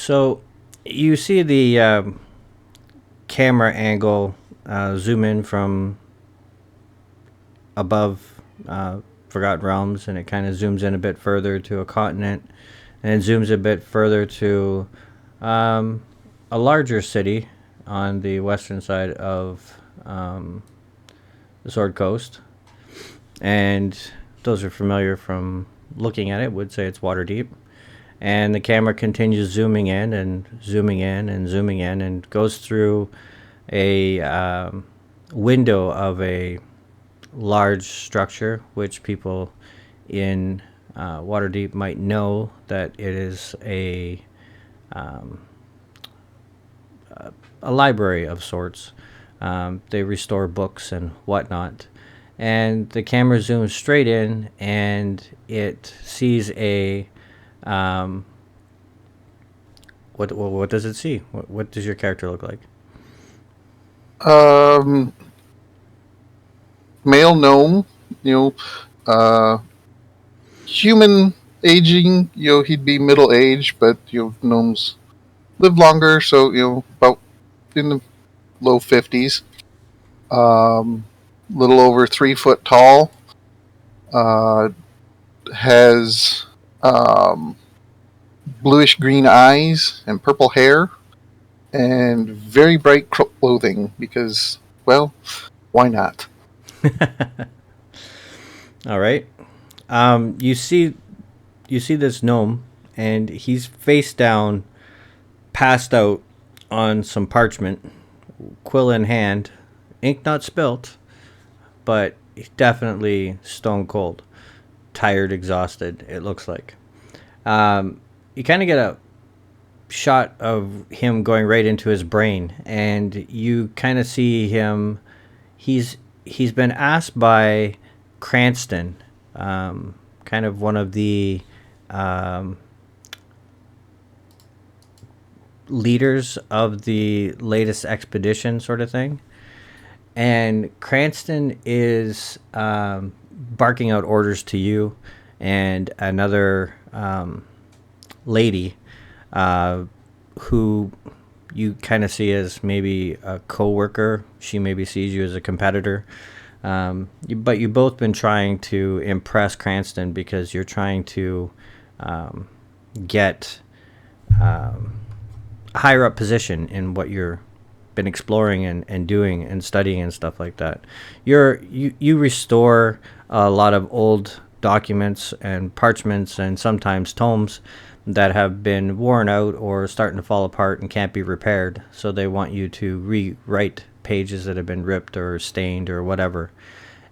So you see the camera angle zoom in from above Forgotten Realms, and it kind of zooms in a bit further to a continent, and zooms a bit further to um, a larger city on the western side of the Sword Coast. And those are familiar from looking at it would say it's Waterdeep. And the camera continues zooming in and zooming in and zooming in and goes through a window of a large structure, which people in Waterdeep might know that it is a library of sorts. They restore books and whatnot. And the camera zooms straight in, and it sees a what does it see? What does your character look like? Um, Male gnome, you know, human aging, he'd be middle age, but gnomes live longer, so about in the low 50s. Little over 3 foot tall. Uh, has bluish green eyes and purple hair, and very bright clothing because, well, why not? All right. You see this gnome, and he's face down, passed out on some parchment, quill in hand, ink not spilt, but definitely stone cold, tired, exhausted. It looks like. You kind of get a shot of him going right into his brain, and you kind of see him. He's been asked by Cranston, kind of one of the um, leaders of the latest expedition, sort of thing. And Cranston is barking out orders to you and another lady who you kind of see as maybe a coworker. She maybe sees you as a competitor. But you've both been trying to impress Cranston because you're trying to get a higher up position in what you're been exploring and doing and studying and stuff like that. You restore a lot of old documents and parchments and sometimes tomes that have been worn out or starting to fall apart and can't be repaired. So they want you to rewrite pages that have been ripped or stained or whatever.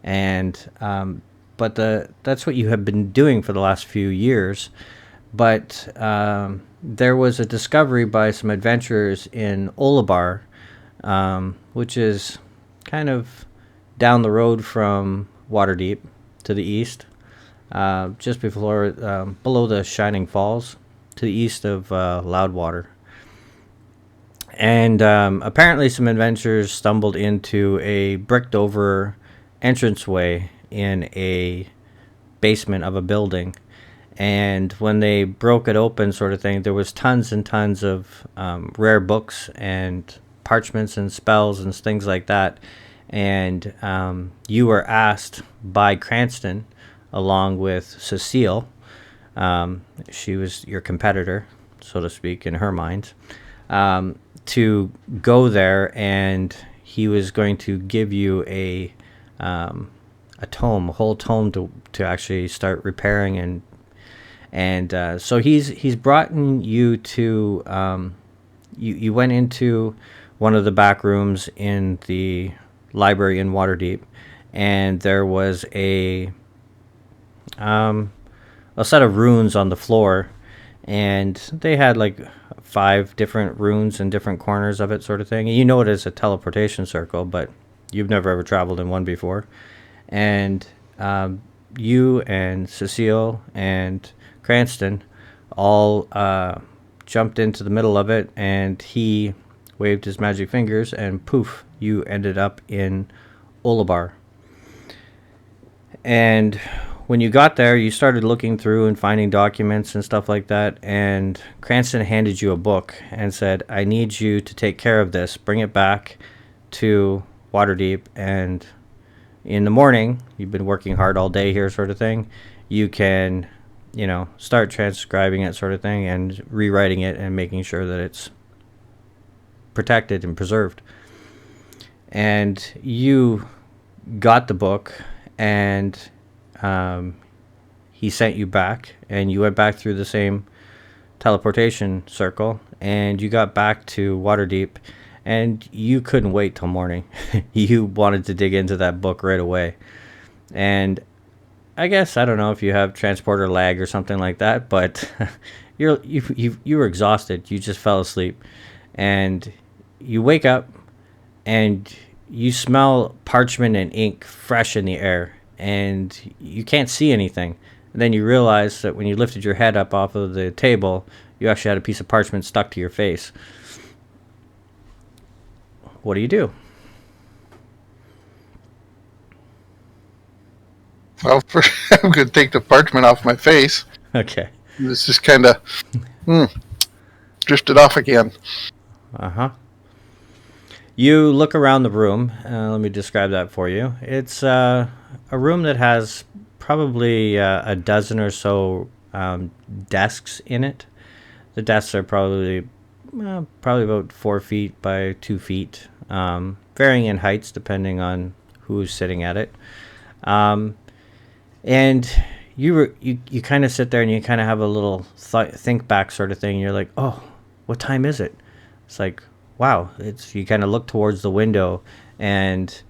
And but that's what you have been doing for the last few years. But there was a discovery by some adventurers in Olabar, which is kind of down the road from Waterdeep to the east, just before below the Shining Falls, to the east of Loudwater. And apparently, some adventurers stumbled into a bricked over entranceway in a basement of a building. And when they broke it open, sort of thing, there was tons and tons of rare books and parchments and spells and things like that. And you were asked by Cranston, along with Cecile, she was your competitor, so to speak, in her mind, to go there, and he was going to give you a whole tome to actually start repairing and so he's brought you to you went into one of the back rooms in the library in Waterdeep, and there was a set of runes on the floor, and they had like 5 different runes in different corners of it, sort of thing. And you know it as a teleportation circle, but you've never ever traveled in one before. And you and Cecile and Cranston all jumped into the middle of it, and he waved his magic fingers, and poof, you ended up in Olabar. And when you got there, you started looking through and finding documents and stuff like that, and Cranston handed you a book and said, I need you to take care of this, bring it back to Waterdeep, and in the morning, you've been working hard all day here sort of thing, you can, start transcribing it sort of thing and rewriting it and making sure that it's protected and preserved. And you got the book, and he sent you back, and you went back through the same teleportation circle, and you got back to Waterdeep, and you couldn't wait till morning. You wanted to dig into that book right away. And I guess, I don't know if you have transporter lag or something like that, but you were exhausted. You just fell asleep, and you wake up and you smell parchment and ink fresh in the air, and you can't see anything. And then you realize that when you lifted your head up off of the table, you actually had a piece of parchment stuck to your face. What do you do? Well, I'm going to take the parchment off my face. Okay. This just kind of drifted off again. Uh-huh. You look around the room. Let me describe that for you. It's a room that has probably a dozen or so desks in it. The desks are probably about 4 feet by 2 feet, varying in heights depending on who's sitting at it. And you kind of sit there and you kind of have a little think back sort of thing. You're like, oh, what time is it? It's like, wow. You kind of look towards the window, and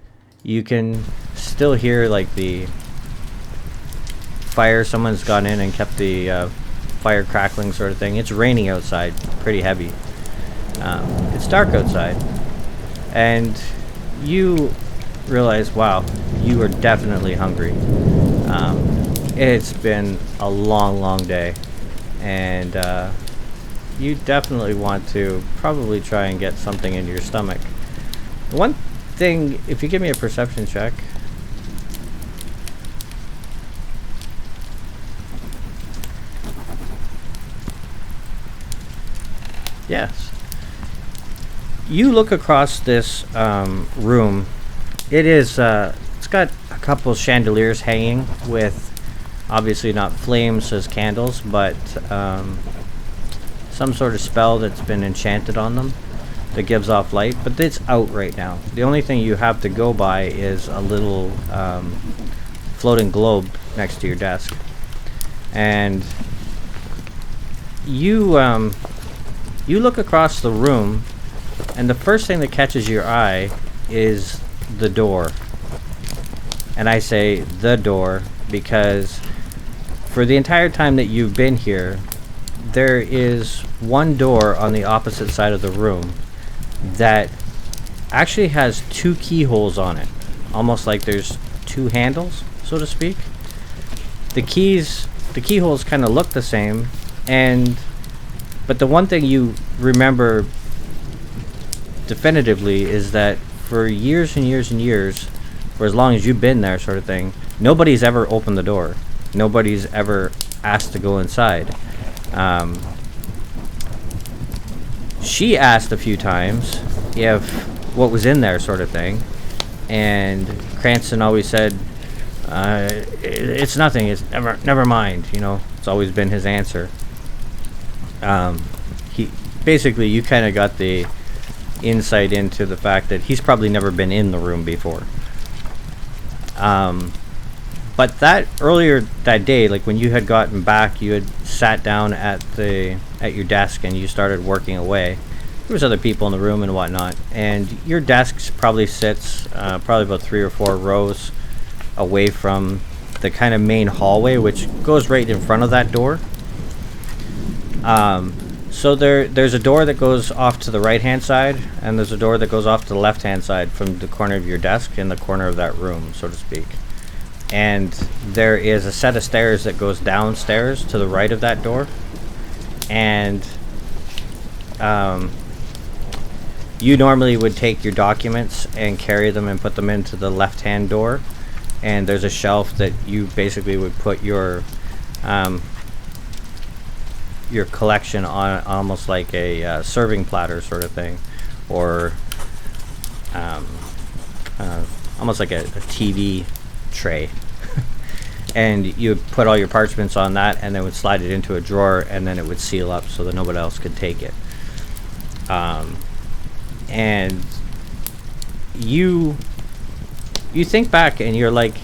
you can still hear like the fire. Someone's gone in and kept the fire crackling sort of thing. It's raining outside, pretty heavy. It's dark outside, and you realize, wow, you are definitely hungry. It's been a long day, and you definitely want to probably try and get something into your stomach. One thing, if you give me a perception check. Yes. You look across this room. It is, it's got a couple chandeliers hanging with, obviously not flames as candles, but some sort of spell that's been enchanted on them that gives off light, but it's out right now. The only thing you have to go by is a little floating globe next to your desk. And you look across the room, and the first thing that catches your eye is the door. And I say the door because for the entire time that you've been here, there is one door on the opposite side of the room that actually has 2 keyholes on it, almost like there's 2 handles, so to speak. The keyholes kind of look the same, but the one thing you remember definitively is that for years and years and years, for as long as you've been there sort of thing, nobody's ever opened the door. Nobody's ever asked to go inside. She asked a few times if what was in there sort of thing, and Cranston always said, it's nothing, it's never mind, it's always been his answer. Basically you kind of got the insight into the fact that he's probably never been in the room before. But that earlier that day, like when you had gotten back, you had sat down at your desk and you started working away. There was other people in the room and whatnot, and your desk probably sits probably about 3 or 4 rows away from the kind of main hallway, which goes right in front of that door. So there's a door that goes off to the right hand side, and there's a door that goes off to the left hand side from the corner of your desk in the corner of that room, so to speak. And there is a set of stairs that goes downstairs to the right of that door, and you normally would take your documents and carry them and put them into the left hand door, and there's a shelf that you basically would put your collection on, almost like a serving platter sort of thing, or um, almost like a TV tray. And you would put all your parchments on that, and then would slide it into a drawer, and then it would seal up so that nobody else could take it. And you think back, and you're like,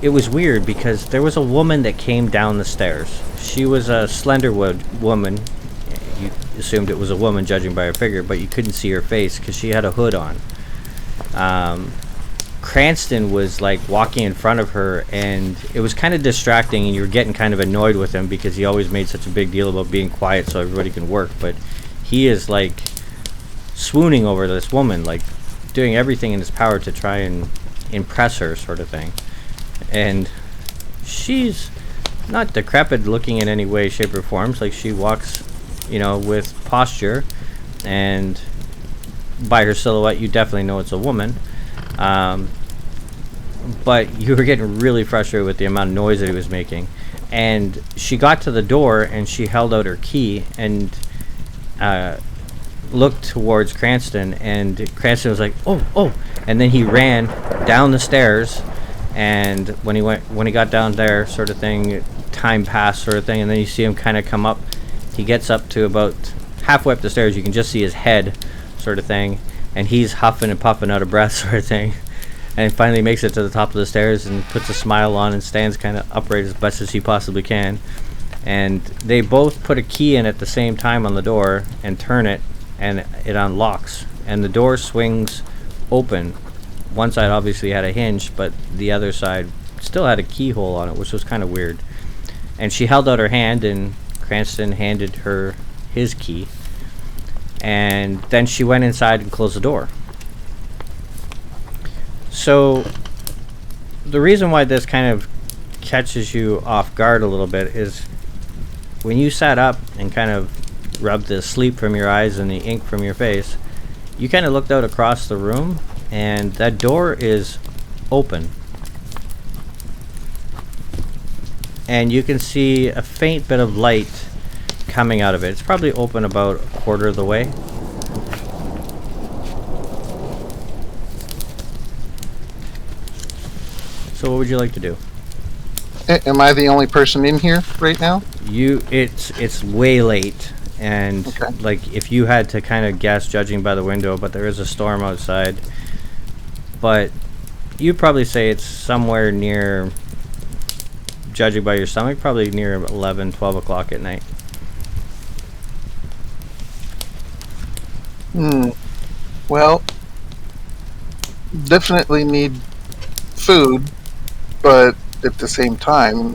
it was weird because there was a woman that came down the stairs. She was a slender woman. You assumed it was a woman judging by her figure, but you couldn't see her face because she had a hood on. Cranston was like walking in front of her, and it was kind of distracting, and you were getting kind of annoyed with him because he always made such a big deal about being quiet so everybody can work. But he is like swooning over this woman, like doing everything in his power to try and impress her, sort of thing. And she's not decrepit looking in any way, shape, or forms. Like, she walks, with posture, and by her silhouette you definitely know it's a woman. But you were getting really frustrated with the amount of noise that he was making. And she got to the door, and she held out her key and looked towards Cranston, and Cranston was like, oh, and then he ran down the stairs. And when he got down there, sort of thing, time passed, sort of thing, and then you see him kind of come up. He gets up to about halfway up the stairs. You can just see his head, sort of thing, and he's huffing and puffing out of breath, sort of thing. And finally makes it to the top of the stairs and puts a smile on and stands kind of upright as best as he possibly can. And they both put a key in at the same time on the door and turn it, and it unlocks. And the door swings open. One side obviously had a hinge, but the other side still had a keyhole on it, which was kind of weird. And she held out her hand, and Cranston handed her his key. And then she went inside and closed the door. So the reason why this kind of catches you off guard a little bit is when you sat up and kind of rubbed the sleep from your eyes and the ink from your face, you kind of looked out across the room, and that door is open. And you can see a faint bit of light coming out of it. It's probably open about a quarter of the way. So what would you like to do? Am I the only person in here right now? It's way late, and okay. Like, if you had to kind of guess, judging by the window, but there is a storm outside. But you'd probably say it's somewhere near, judging by your stomach, probably near 11, 12 o'clock at night. Well, definitely need food, but at the same time,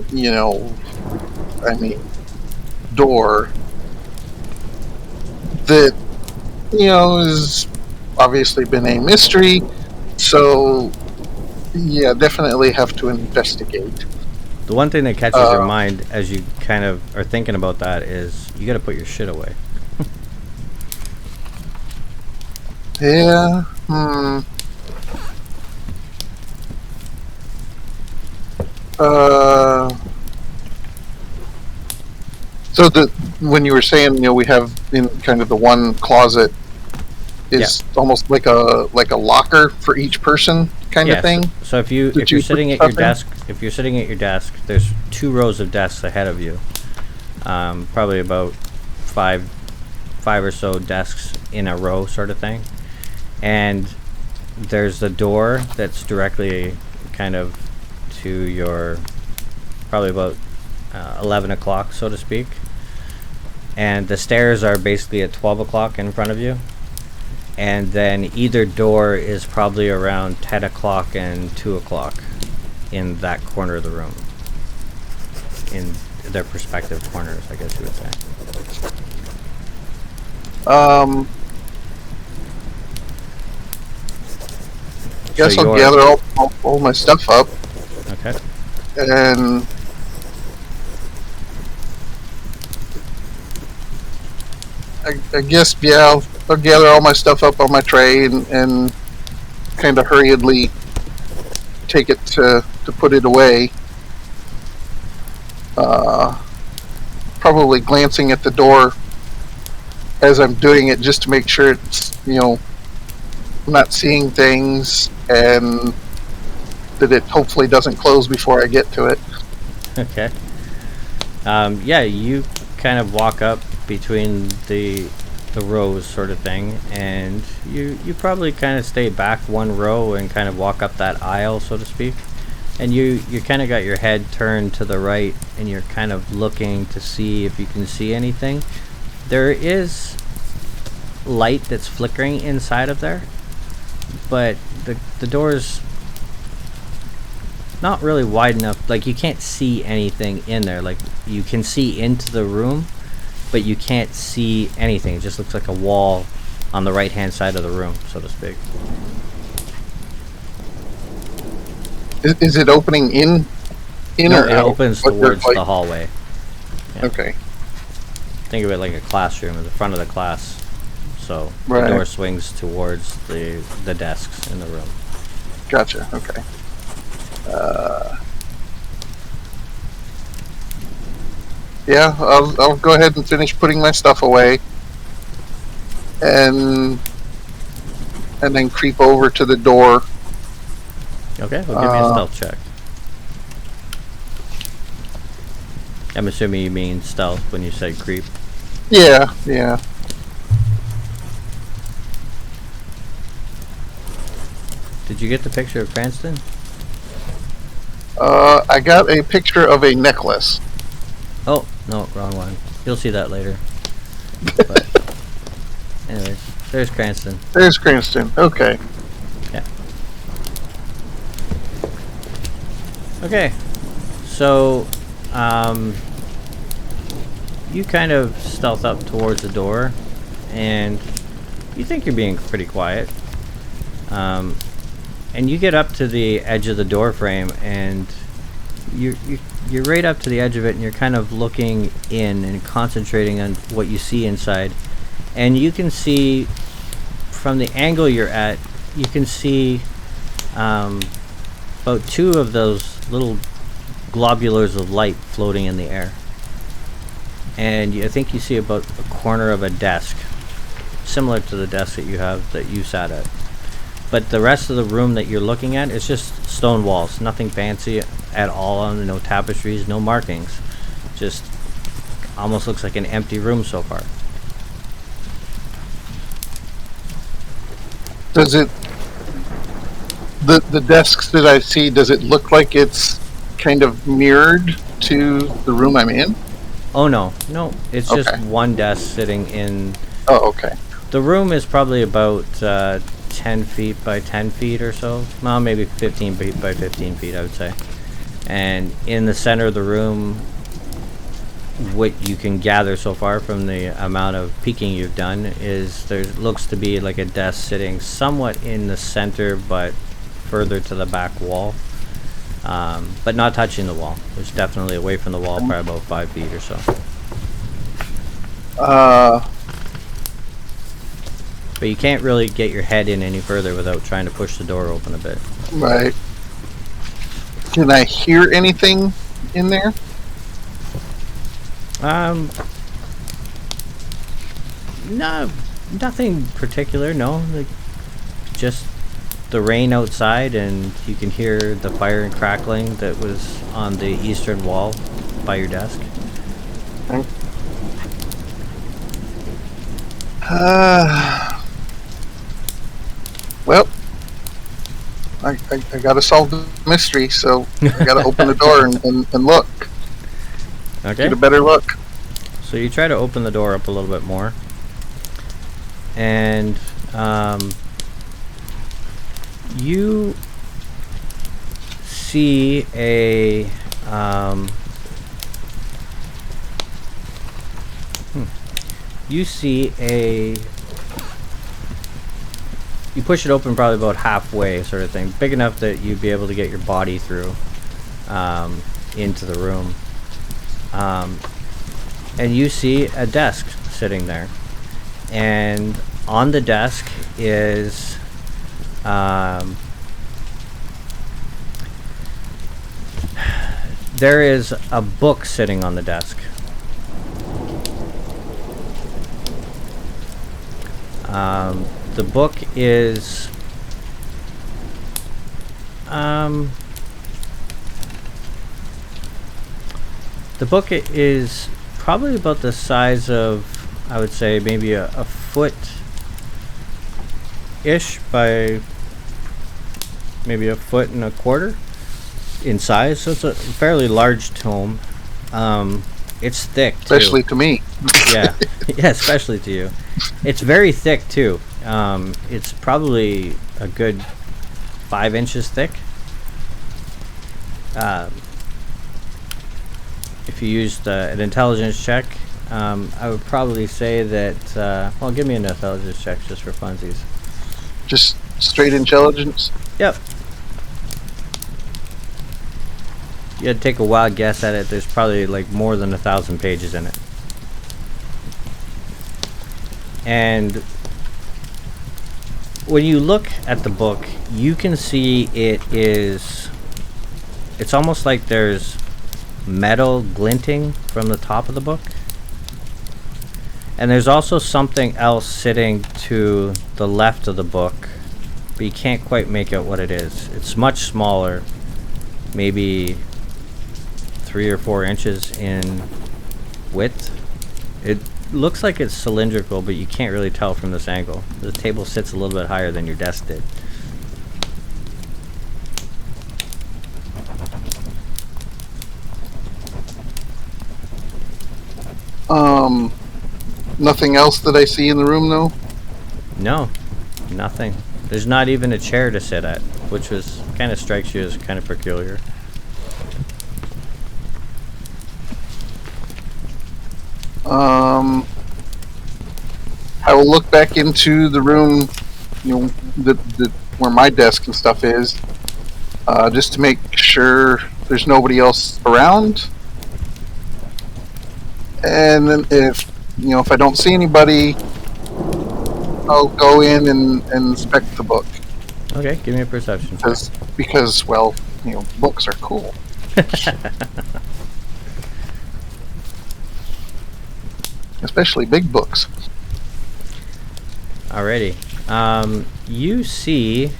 door that, has obviously been a mystery, so, yeah, definitely have to investigate. The one thing that catches your mind as you kind of are thinking about that is you got to put your shit away. Yeah, So when you were saying, we have in kind of the one closet is almost like a locker for each person kind of thing. So if you're sitting at your desk, there's 2 rows of desks ahead of you. Probably about five or so desks in a row, sort of thing. And there's the door that's directly kind of to your, probably about 11 o'clock, so to speak. And the stairs are basically at 12 o'clock in front of you. And then either door is probably around 10 o'clock and 2 o'clock in that corner of the room. In their respective corners, I guess you would say. Guess I'll gather all my stuff up. Okay. And I guess, yeah, I'll gather all my stuff up on my tray and kind of hurriedly take it to put it away. Probably glancing at the door as I'm doing it, just to make sure it's, I'm not seeing things, and that it hopefully doesn't close before I get to it. Okay. Yeah, you kind of walk up between the rows, sort of thing, and you probably kind of stay back one row and kind of walk up that aisle, so to speak. And you kind of got your head turned to the right, and you're kind of looking to see if you can see anything. There is light that's flickering inside of there, but the door's not really wide enough. Like, you can't see anything in there. Like, you can see into the room, but you can't see anything. It just looks like a wall on the right hand side of the room, so to speak. Is it opening in No, or it out? opens towards the hallway. Yeah. Okay. Think of it like a classroom in the front of the class. So Right. the door swings towards the desks in the room. Gotcha. Okay. Yeah, I'll go ahead and finish putting my stuff away, and then creep over to the door. Okay, well, give me a stealth check. I'm assuming you mean stealth when you say creep. Yeah. Did you get the picture of Cranston? I got a picture of a necklace. Oh, no, wrong one. You'll see that later. But, anyways, there's Cranston. There's Cranston. Okay. Yeah. Okay. So, you kind of stealth up towards the door, and you think you're being pretty quiet. And you get up to the edge of the door frame, and you're right up to the edge of it, and you're kind of looking in and concentrating on what you see inside. And you can see, from the angle you're at, you can see about two of those little globulars of light floating in the air. And I think you see about a corner of a desk, similar to the desk that you sat at. But the rest of the room that you're looking at is just stone walls, nothing fancy at all on, no tapestries, no markings. Just almost looks like an empty room so far. Does it, the desks that I see, does it look like it's kind of mirrored to the room I'm in? Oh no, it's Okay. just one desk sitting in. Oh, okay. The room is probably about 10 feet by 10 feet or so. Well, maybe 15 feet by 15 feet, I would say. And in the center of the room, what you can gather so far from the amount of peeking you've done is there looks to be like a desk sitting somewhat in the center, but further to the back wall. But not touching the wall. It's definitely away from the wall, probably about 5 feet or so. But you can't really get your head in any further without trying to push the door open a bit. Right. Can I hear anything in there? No, nothing particular. No, like just the rain outside, and you can hear the fire and crackling that was on the eastern wall by your desk. Well, I gotta solve the mystery, so I gotta open the door and look. Okay. Get a better look. So you try to open the door up a little bit more, and you see a you push it open probably about halfway, sort of thing, big enough that you'd be able to get your body through into the room. And you see a desk sitting there, and on the desk is there is a book sitting on the desk. The book is probably about the size of, I would say, maybe a foot-ish by maybe a foot and a quarter in size. So it's a fairly large tome. It's thick, too. Especially to me. Yeah, yeah, especially to you. It's very thick, too. It's probably a good 5 inches thick. If you used an intelligence check, I would probably say that, well, give me an intelligence check just for funsies. Just straight intelligence? Yep. You had to take a wild guess at it. There's probably like more than 1,000 pages in it. And when you look at the book, you can see it's almost like there's metal glinting from the top of the book. And there's also something else sitting to the left of the book, but you can't quite make out what it is. It's much smaller, maybe 3 or 4 inches in width. It looks like it's cylindrical, but you can't really tell from this angle. The table sits a little bit higher than your desk did. Nothing else that I see in the room, though? No, nothing. There's not even a chair to sit at, which was kind of strikes you as kind of peculiar. I will look back into the room, where my desk and stuff is, just to make sure there's nobody else around. And then if I don't see anybody, I'll go in and inspect the book. Okay, give me a perception check. Because well, books are cool. Especially big books. Alrighty. You see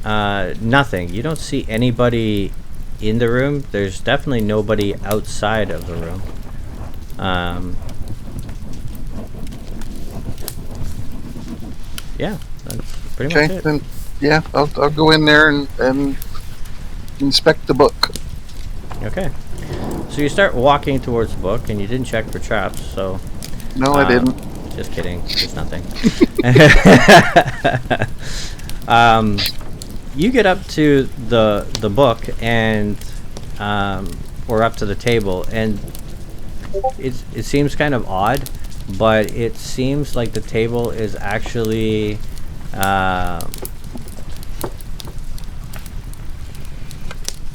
nothing. You don't see anybody in the room. There's definitely nobody outside of the room. Yeah, that's pretty much it. Then yeah, I'll go in there and inspect the book. Okay. So you start walking towards the book, and you didn't check for traps, so... No, I didn't. Just kidding. It's nothing. You get up to the book, and... or up to the table, and it seems kind of odd, but it seems like the table is actually...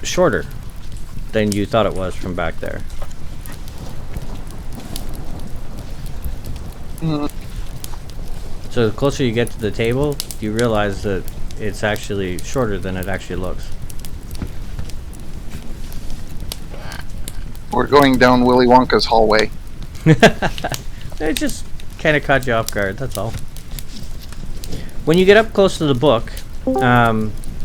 shorter than you thought it was from back there. So the closer you get to the table, you realize that it's actually shorter than it actually looks. We're going down Willy Wonka's hallway. It just kind of caught you off guard, that's all. When you get up close to the book,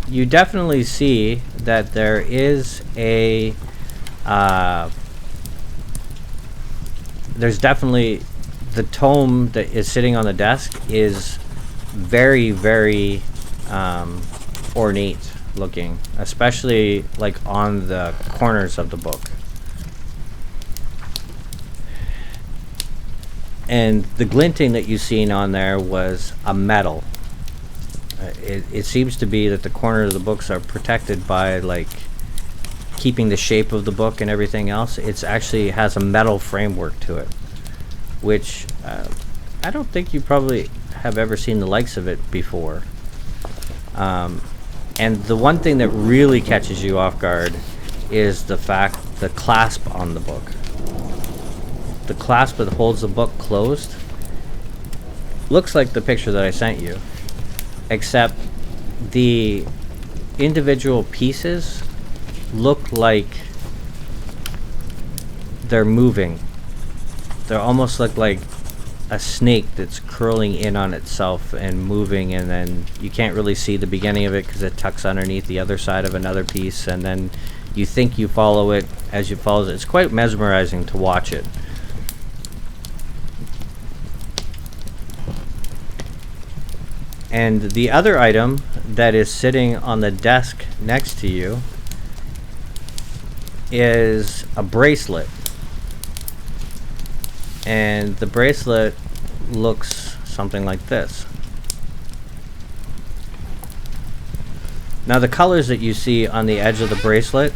you definitely see that there is a... there's definitely... The tome that is sitting on the desk is very, very ornate looking, especially like on the corners of the book. And the glinting that you've seen on there was a metal. It seems to be that the corners of the books are protected by like keeping the shape of the book and everything else. It's actually has a metal framework to it, which I don't think you probably have ever seen the likes of it before. And the one thing that really catches you off guard is the clasp on the book. The clasp that holds the book closed looks like the picture that I sent you, except the individual pieces look like they're moving. They almost look like a snake that's curling in on itself and moving, and then you can't really see the beginning of it because it tucks underneath the other side of another piece, and then you think you follow it as you follow it. It's quite mesmerizing to watch it. And the other item that is sitting on the desk next to you is a bracelet. And the bracelet looks something like this. Now the colors that you see on the edge of the bracelet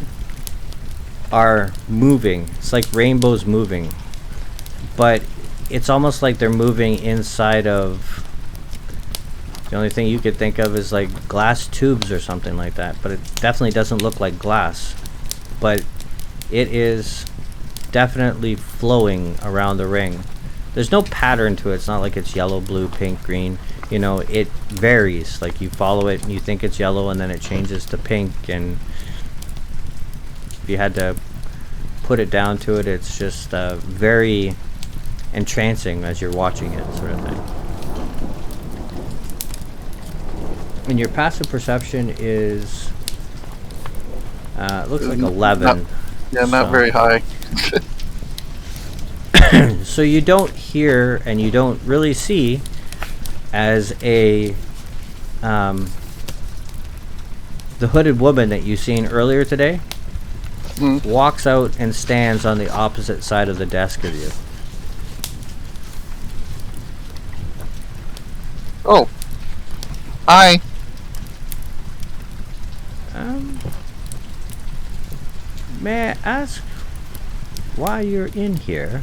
are moving. It's like rainbows moving. But it's almost like they're moving inside of... The only thing you could think of is like glass tubes or something like that. But it definitely doesn't look like glass. But it is definitely flowing around the ring. There's no pattern to it. It's not like it's yellow, blue, pink, green. You know, it varies. Like you follow it and you think it's yellow and then it changes to pink, and if you had to put it down to it, it's just very entrancing as you're watching it, sort of thing. And your passive perception is it looks like 11. Not very high. So you don't hear and you don't really see as a the hooded woman that you seen earlier today walks out and stands on the opposite side of the desk of you. Oh. Hi. May I ask why you're in here?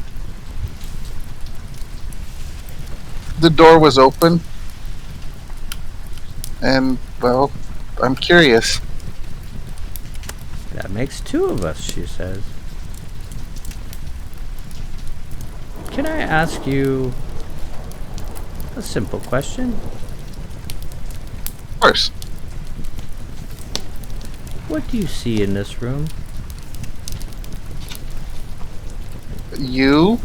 The door was open. And, well, I'm curious. That makes two of us, she says. Can I ask you a simple question? Of course. What do you see in this room? You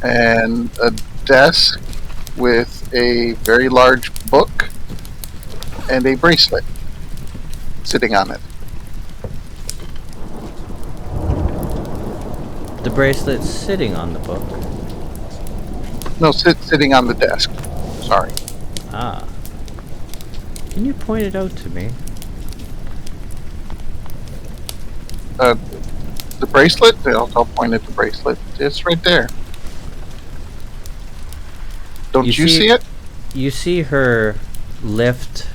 and a desk with a very large book and a bracelet sitting on it. The bracelet's sitting on the book. No, sitting on the desk. Sorry. Ah. Can you point it out to me? The bracelet? I'll point at the bracelet. It's right there. Don't you see it? You see her lift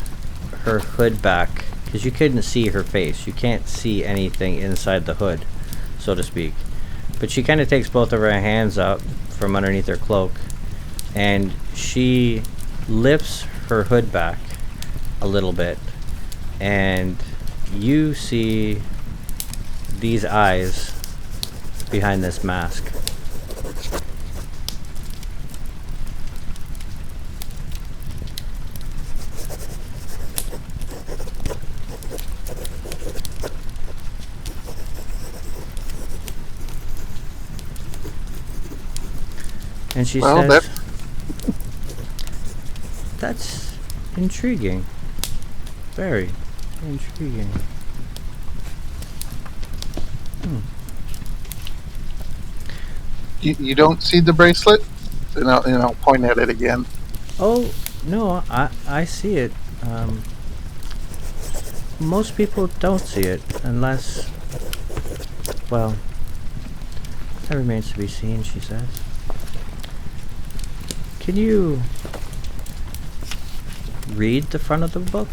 her hood back, because you couldn't see her face. You can't see anything inside the hood, so to speak. But she kind of takes both of her hands up from underneath her cloak, and she lifts her hood back a little bit, and you see these eyes behind this mask. And she says, that's intriguing. Very intriguing. You don't see the bracelet? And I'll point at it again. Oh, no, I see it. Most people don't see it unless, well, that remains to be seen, she says. Can you read the front of the book?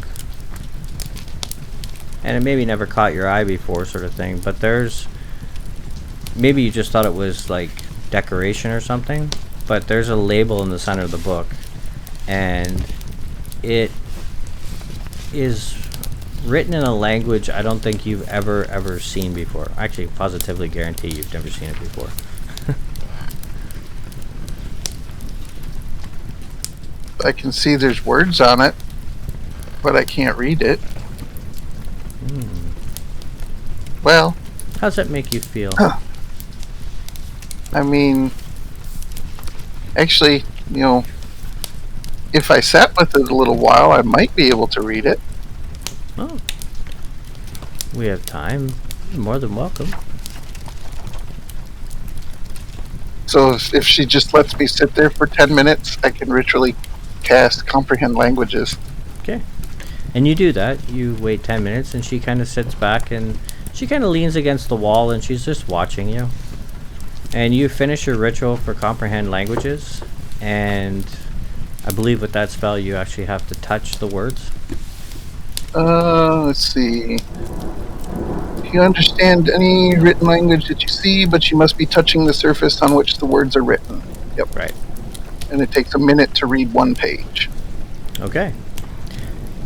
And it maybe never caught your eye before, sort of thing, but there's, maybe you just thought it was like decoration or something, but there's a label in the center of the book, and it is written in a language I don't think you've ever seen before. Actually, positively guarantee you've never seen it before. I can see there's words on it, but I can't read it. Well, How's that make you feel? I mean, actually, if I sat with it a little while, I might be able to read it. Oh, we have time. You're more than welcome. So if she just lets me sit there for 10 minutes, I can ritually cast Comprehend Languages. Okay. And you do that. You wait 10 minutes, and she kind of sits back, and she kind of leans against the wall, and she's just watching you. And you finish your ritual for Comprehend Languages, and I believe with that spell you actually have to touch the words. Let's see. You understand any written language that you see, but you must be touching the surface on which the words are written. Yep. Right. And it takes a minute to read one page. Okay.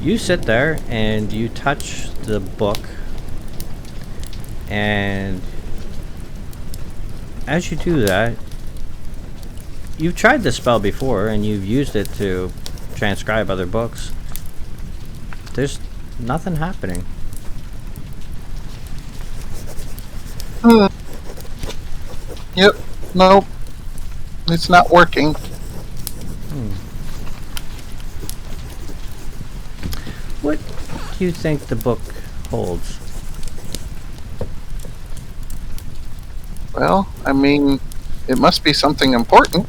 You sit there and you touch the book, and as you do that, you've tried this spell before and you've used it to transcribe other books. There's nothing happening. Yep. Nope. It's not working. What do you think the book holds? Well, I mean, it must be something important.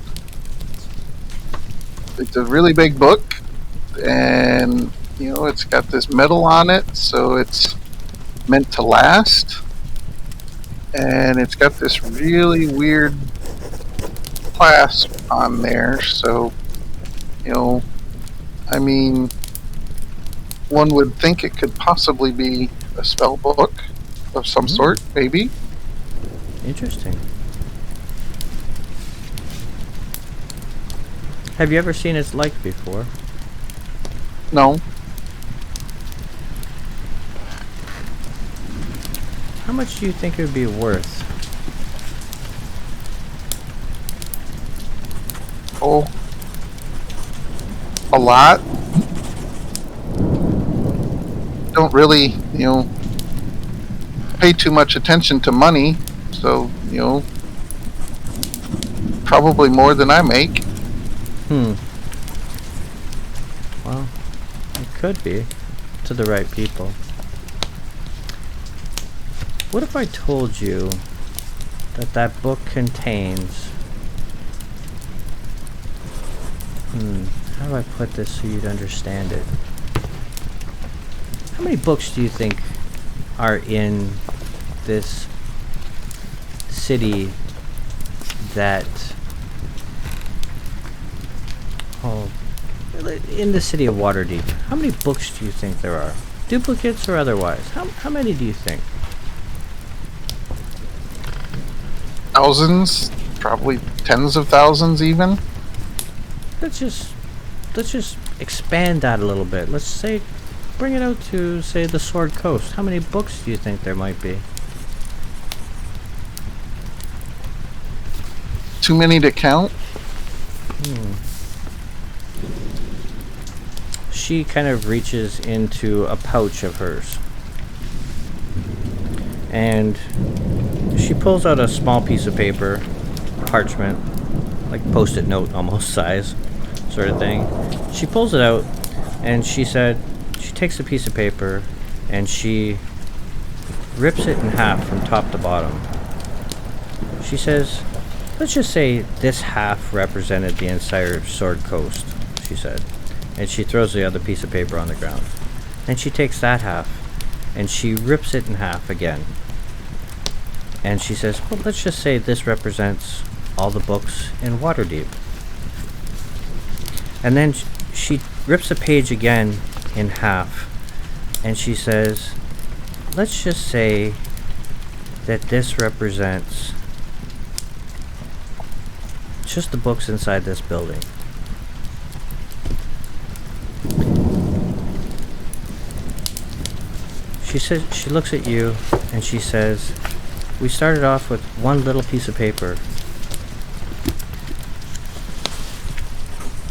It's a really big book, and, it's got this metal on it, so it's meant to last. And it's got this really weird clasp on there, so, I mean, one would think it could possibly be a spell book of some sort, maybe. Interesting. Have you ever seen its like before? No. How much do you think it would be worth? Oh, a lot. Don't really, pay too much attention to money, so, probably more than I make. Well, it could be to the right people. What if I told you that that book contains... how do I put this so you'd understand it? How many books do you think are in this city that... in the city of Waterdeep? How many books do you think there are? Duplicates or otherwise? How many do you think? Thousands, probably tens of thousands even. Let's just expand that a little bit. Let's say, bring it out to, say, the Sword Coast. How many books do you think there might be? Too many to count. She kind of reaches into a pouch of hers, and she pulls out a small piece of paper, parchment, like post-it note almost size sort of thing. She pulls it out, and she takes a piece of paper and she rips it in half from top to bottom. She says, let's just say this half represented the entire Sword Coast, she said. And she throws the other piece of paper on the ground. And she takes that half and she rips it in half again. And she says, well, let's just say this represents all the books in Waterdeep. And then she rips a page again in half. And she says, let's just say that this represents just the books inside this building. She looks at you and she says, we started off with one little piece of paper,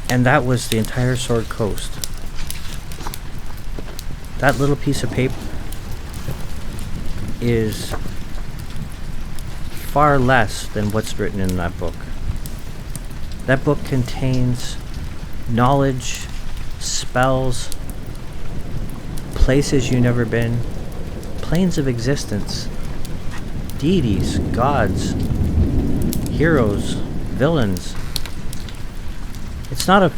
and that was the entire Sword Coast. That little piece of paper is far less than what's written in that book. That book contains knowledge, spells, places you've never been, planes of existence, deities, gods, heroes, villains. It's not a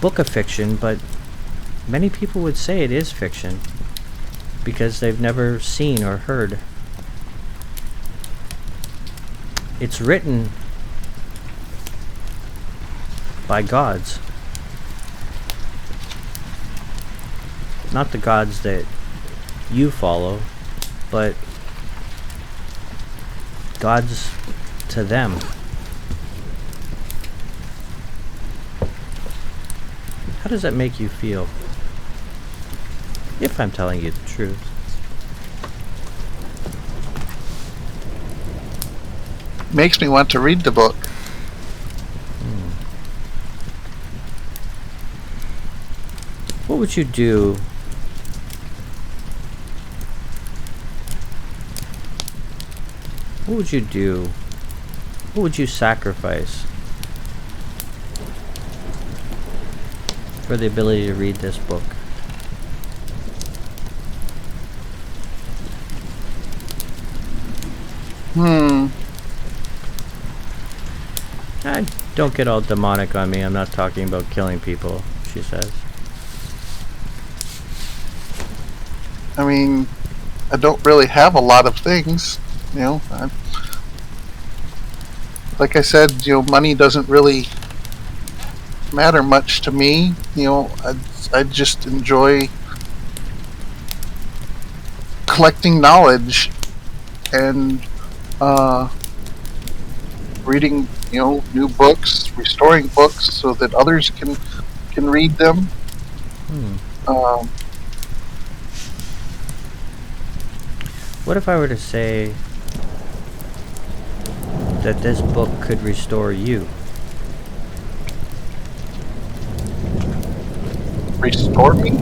book of fiction, but many people would say it is fiction because they've never seen or heard. It's written by gods. Not the gods that you follow, but gods to them. How does that make you feel? If I'm telling you the truth. Makes me want to read the book. What would you do What would you do? What would you sacrifice for the ability to read this book? Don't get all demonic on me. I'm not talking about killing people, she says. I mean, I don't really have a lot of things, you know. Like I said, you know, money doesn't really matter much to me. You know, I just enjoy collecting knowledge and reading, you know, new books, restoring books so that others can read them. What if I were to say that this book could restore you? Restore me?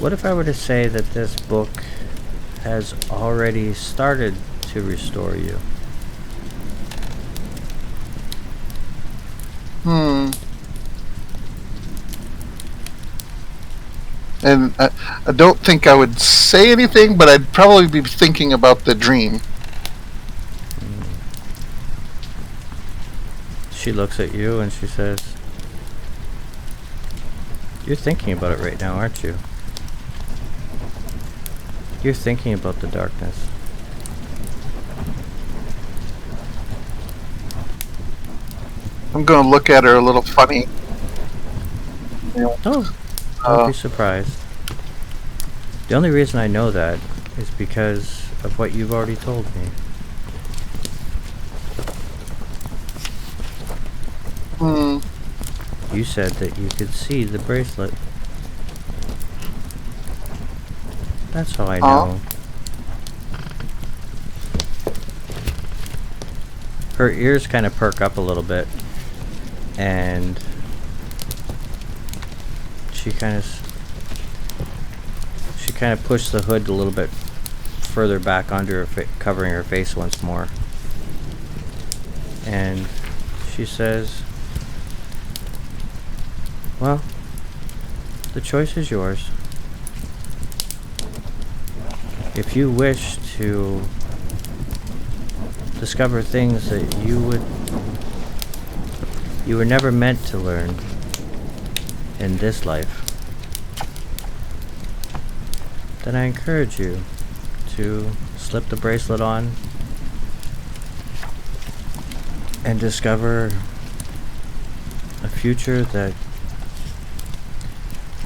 What if I were to say that this book has already started to restore you? And I don't think I would say anything, but I'd probably be thinking about the dream. She looks at you and she says, "You're thinking about it right now, aren't you? You're thinking about the darkness." I'm going to look at her a little funny. You know, Don't be surprised. The only reason I know that is because of what you've already told me. You said that you could see the bracelet. That's how I know. Her ears kind of perk up a little bit, and she kind of pushed the hood a little bit further back under her, covering her face once more. And she says, "Well, the choice is yours. If you wish to discover things that you were never meant to learn in this life, then I encourage you to slip the bracelet on and discover a future that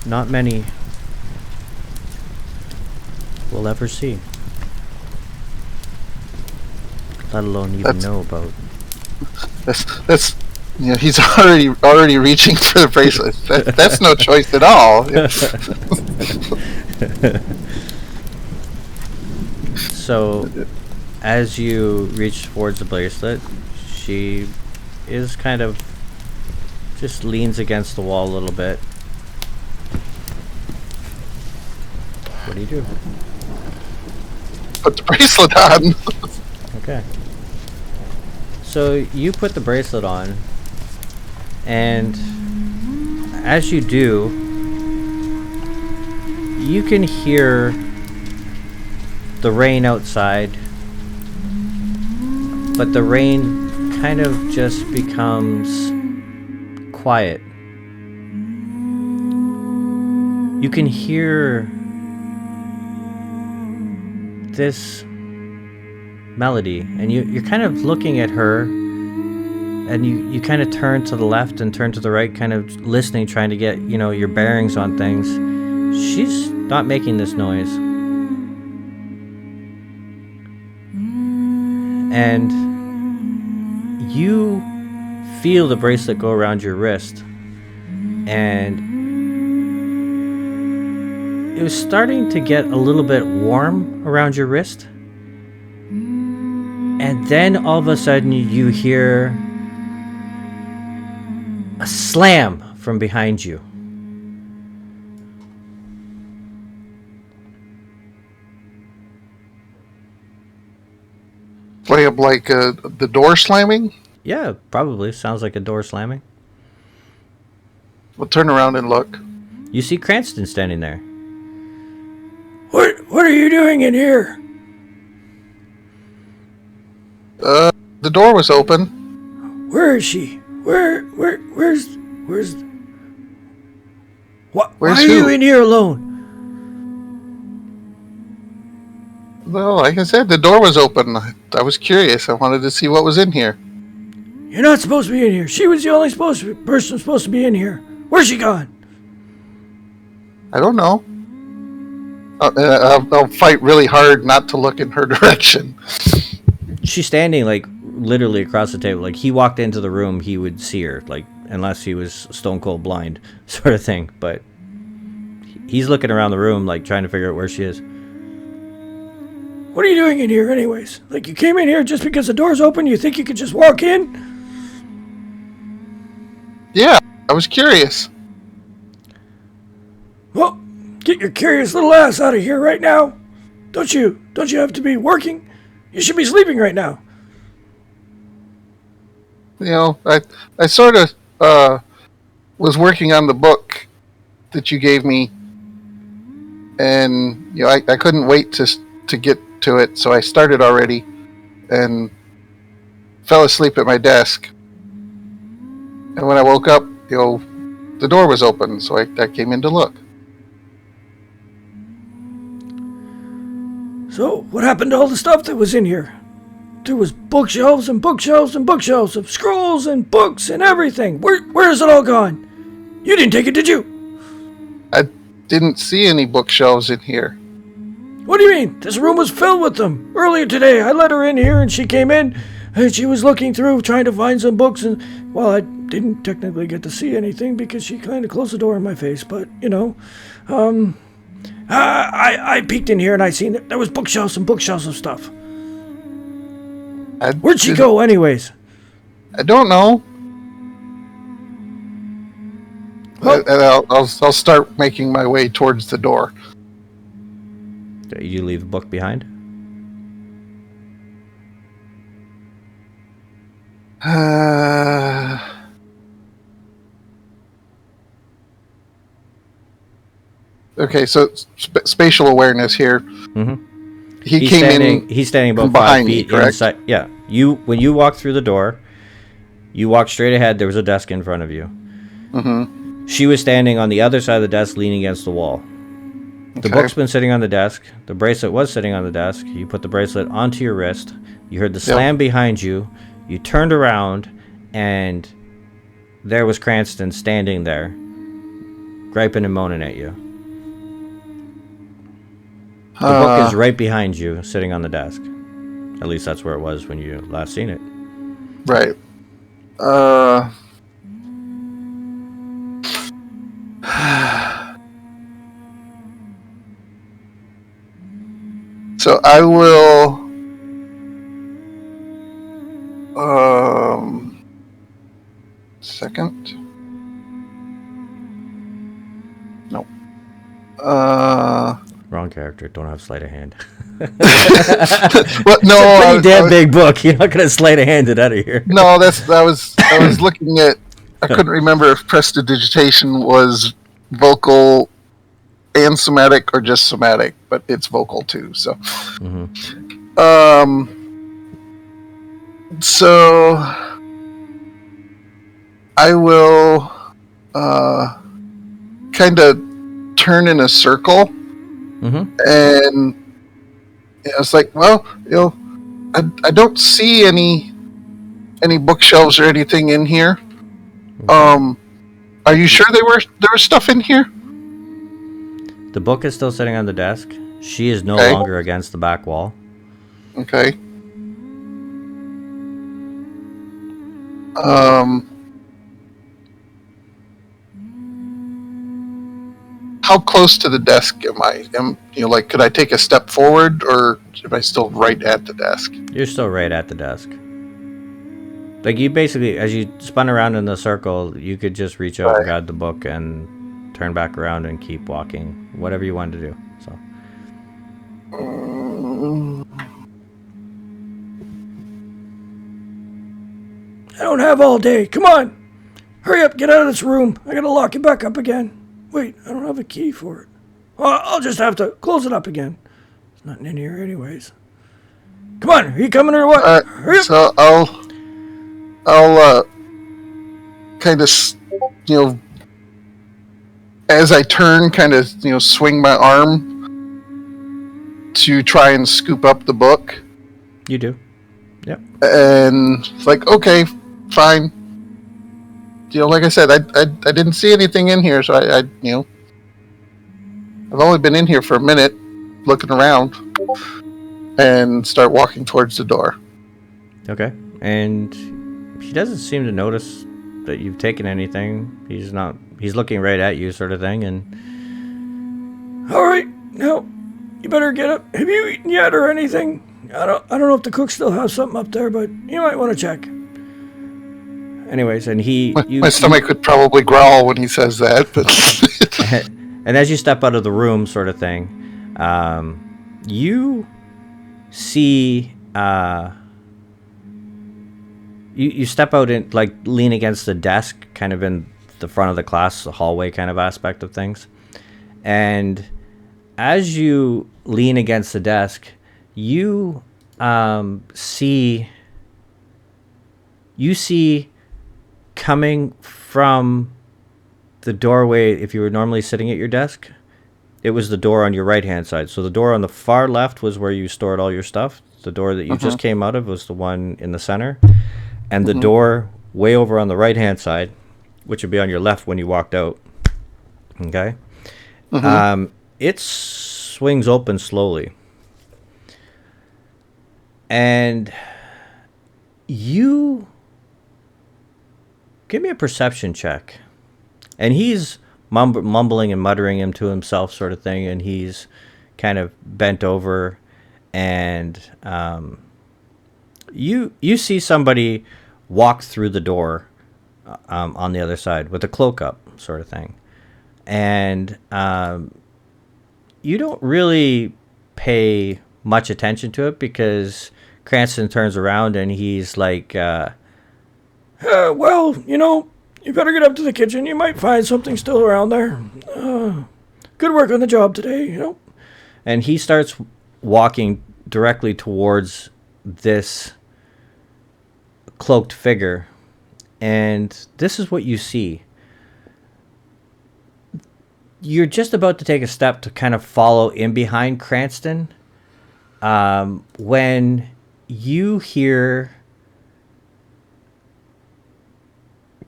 not many will ever see, let alone even know about." That's you know, he's already reaching for the bracelet. That's no choice at all. So, as you reach towards the bracelet, she is kind of just leans against the wall a little bit. What do you do? Put the bracelet on. Okay. So you put the bracelet on, and as you do, you can hear the rain outside, but the rain kind of just becomes quiet. You can hear this melody, and you're kind of looking at her, and you kind of turn to the left and turn to the right, kind of listening, trying to get, your bearings on things. She's not making this noise. And you feel the bracelet go around your wrist, and it was starting to get a little bit warm around your wrist. And then all of a sudden you hear a slam from behind you. Like the door slamming? Yeah, probably. Sounds like a door slamming. We'll turn around and look. You see Cranston standing there. What are you doing in here? The door was open. Where is she? Where's why are you in here alone? Well, like I said, the door was open. I was curious. I wanted to see what was in here. You're not supposed to be in here. She was the only person supposed to be in here. Where's she gone? I don't know. I'll fight really hard not to look in her direction. She's standing like literally across the table. Like he walked into the room, he would see her, like unless he was stone cold blind, sort of thing. But he's looking around the room, like trying to figure out where she is. What are you doing in here, anyways? Like you came in here just because the door's open? You think you could just walk in? Yeah, I was curious. Well, get your curious little ass out of here right now. Don't you have to be working? You should be sleeping right now. I sort of was working on the book that you gave me, and I couldn't wait to get to it, so I started already and fell asleep at my desk. And when I woke up, the door was open, so I came in to look. So, what happened to all the stuff that was in here? There was bookshelves and bookshelves and bookshelves of scrolls and books and everything. Where is it all gone? You didn't take it, did you? I didn't see any bookshelves in here. What do you mean? This room was filled with them. Earlier today, I let her in here and she came in and she was looking through trying to find some books, and, well, I didn't technically get to see anything because she kind of closed the door in my face, but, I peeked in here and I seen that there was bookshelves and bookshelves of stuff. Where'd she go, anyways? I don't know. Well, I'll start making my way towards the door. You leave the book behind? Okay, so spatial awareness here. Mm-hmm. He's standing about 5 behind feet me, correct? inside. Yeah. When you walked through the door, you walked straight ahead. There was a desk in front of you. Mm-hmm. She was standing on the other side of the desk, leaning against the wall. The book's been sitting on the desk. The bracelet was sitting on the desk. You put the bracelet onto your wrist. You heard the slam behind you. You turned around, and there was Cranston standing there, griping and moaning at you. The book is right behind you, sitting on the desk. At least that's where it was when you last seen it. Right. So I will second. No. Wrong character. Don't have sleight of hand. Well, no, It's a pretty damn was, big book. You're not gonna sleight of hand it out of here. no. I was looking at. I couldn't remember if prestidigitation was vocal and somatic or just somatic, but it's vocal too. So, so I will kind of turn in a circle, and it's like, well, I don't see any bookshelves or anything in here. Are you sure there was stuff in here? The book is still sitting on the desk. She is no Okay. longer against the back wall. Okay. How close to the desk am I? Like, could I take a step forward, or am I still right at the desk? You're still right at the desk. Like, you basically, as you spun around in the circle, you could just reach out and grab the book and turn back around and keep walking. Whatever you wanted to do. So. I don't have all day. Come on. Hurry up, get out of this room. I gotta lock it back up again. Wait, I don't have a key for it. I'll just have to close it up again. There's nothing in here anyways. Come on, are you coming or what? Hurry up. So I'll kind of, as I turn, kind of, swing my arm to try and scoop up the book. You do. Yep. And it's like, okay, fine. Like I said, I didn't see anything in here, so I've only been in here for a minute, looking around, and start walking towards the door. Okay. And he doesn't seem to notice that you've taken anything. He's looking right at you, sort of thing, and... All right, now, you better get up. Have you eaten yet or anything? I don't know if the cook still has something up there, but you might want to check. Anyways, and my stomach would probably growl when he says that, but... And as you step out of the room, sort of thing, you see... You step out and, like, lean against the desk, kind of in the front of the class, the hallway kind of aspect of things. And as you lean against the desk, you see coming from the doorway, if you were normally sitting at your desk, it was the door on your right-hand side. So the door on the far left was where you stored all your stuff. The door that you just came out of was the one in the center. And the door way over on the right-hand side, which would be on your left when you walked out, okay? It swings open slowly. And you... Give me a perception check. And he's mumbling and muttering him to himself, sort of thing, and he's kind of bent over, and you see somebody walk through the door on the other side with a cloak up, sort of thing. And you don't really pay much attention to it because Cranston turns around and he's like... Well, you better get up to the kitchen. You might find something still around there. Good work on the job today, And he starts walking directly towards this cloaked figure. And this is what you see. You're just about to take a step to kind of follow in behind Cranston when you hear...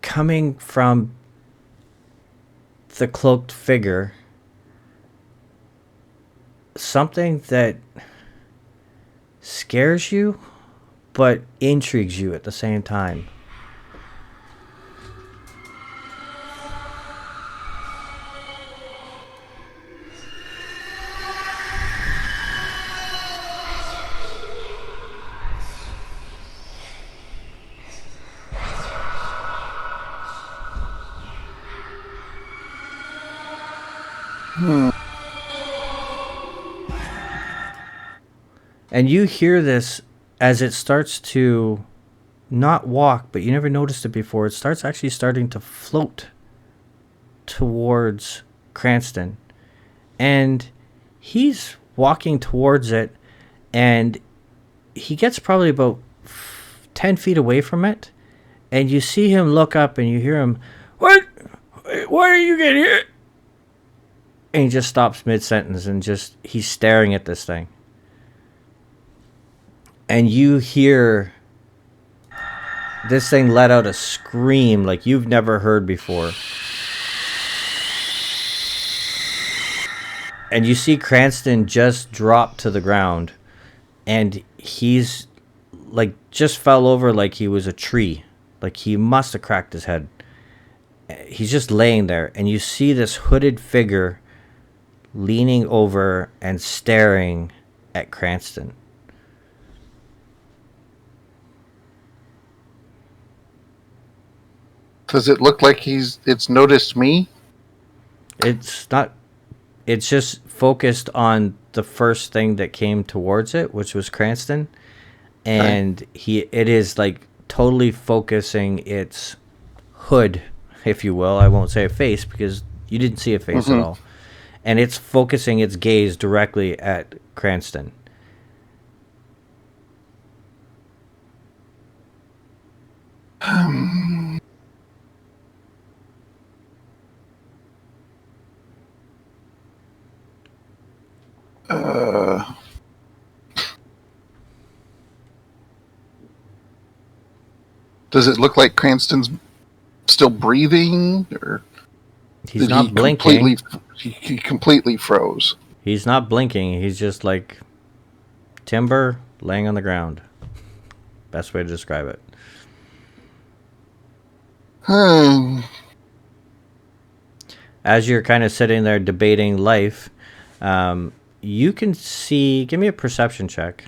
coming from the cloaked figure, something that scares you, but intrigues you at the same time. And you hear this as it starts to not walk, but you never noticed it before. It starting to float towards Cranston. And he's walking towards it, and he gets probably about 10 feet away from it. And you see him look up, and you hear him, "What? Why are you getting here?" And he just stops mid-sentence, and he's staring at this thing. And you hear this thing let out a scream like you've never heard before. And you see Cranston just drop to the ground. And he's like just fell over like he was a tree. Like he must have cracked his head. He's just laying there. And you see this hooded figure leaning over and staring at Cranston. Does it look like it's noticed me? It's not. It's just focused on the first thing that came towards it, which was Cranston, and it is like totally focusing its hood, if you will. I won't say a face because you didn't see a face at all, and it's focusing its gaze directly at Cranston. Does it look like Cranston's still breathing, or He's not blinking. He completely froze. He's not blinking. He's just like timber laying on the ground. Best way to describe it. As you're kind of sitting there debating life, you can see. Give me a perception check.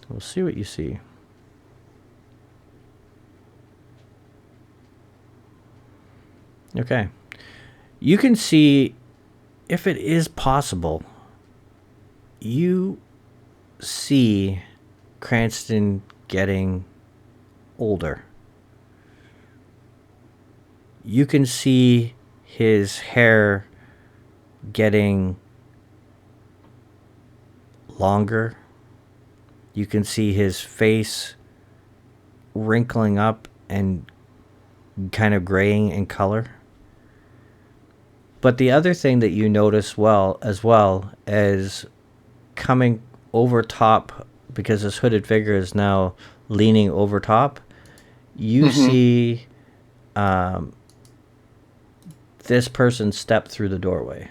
We'll see what you see. Okay. You can see, if it is possible, you see Cranston getting older. You can see his hair getting longer. You can see his face wrinkling up and kind of graying in color. But the other thing that you notice as well as coming over top, because this hooded figure is now leaning over top, you see this person step through the doorway.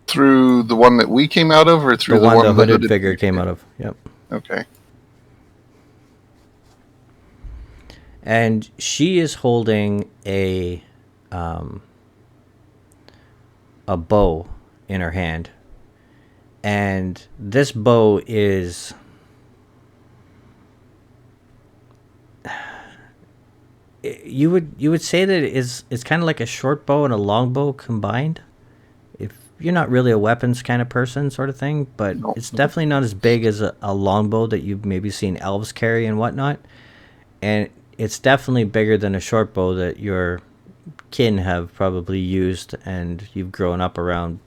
Through the one that we came out of, or through the one the hooded figure came out of? Yep. Okay. And she is holding a bow in her hand, and this bow is you would say that it's kind of like a short bow and a long bow combined. If you're not really a weapons kind of person, sort of thing, but it's definitely not as big as a longbow that you've maybe seen elves carry and whatnot, and it's definitely bigger than a short bow that your kin have probably used and you've grown up around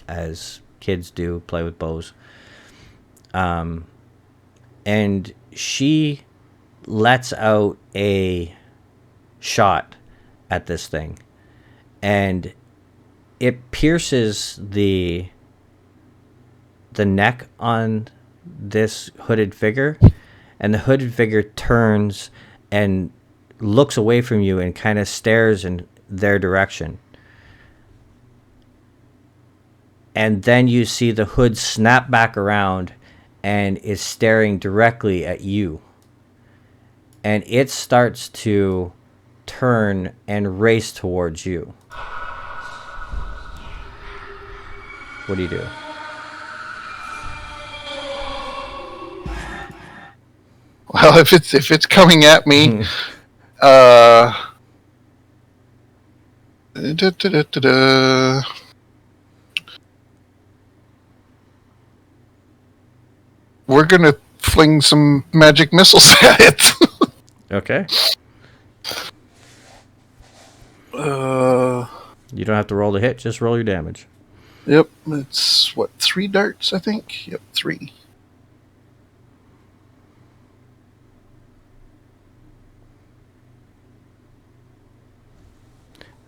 as kids do, play with bows. And she lets out a shot at this thing, and it pierces the neck on this hooded figure, and the hooded figure turns and looks away from you and kind of stares in their direction. And then you see the hood snap back around and is staring directly at you. And it starts to turn and race towards you. What do you do? Well, if it's coming at me, we're gonna fling some magic missiles at it. Okay. uh, You don't have to roll the hit, just roll your damage. yep. It's what, 3 darts? I think. Yep, 3.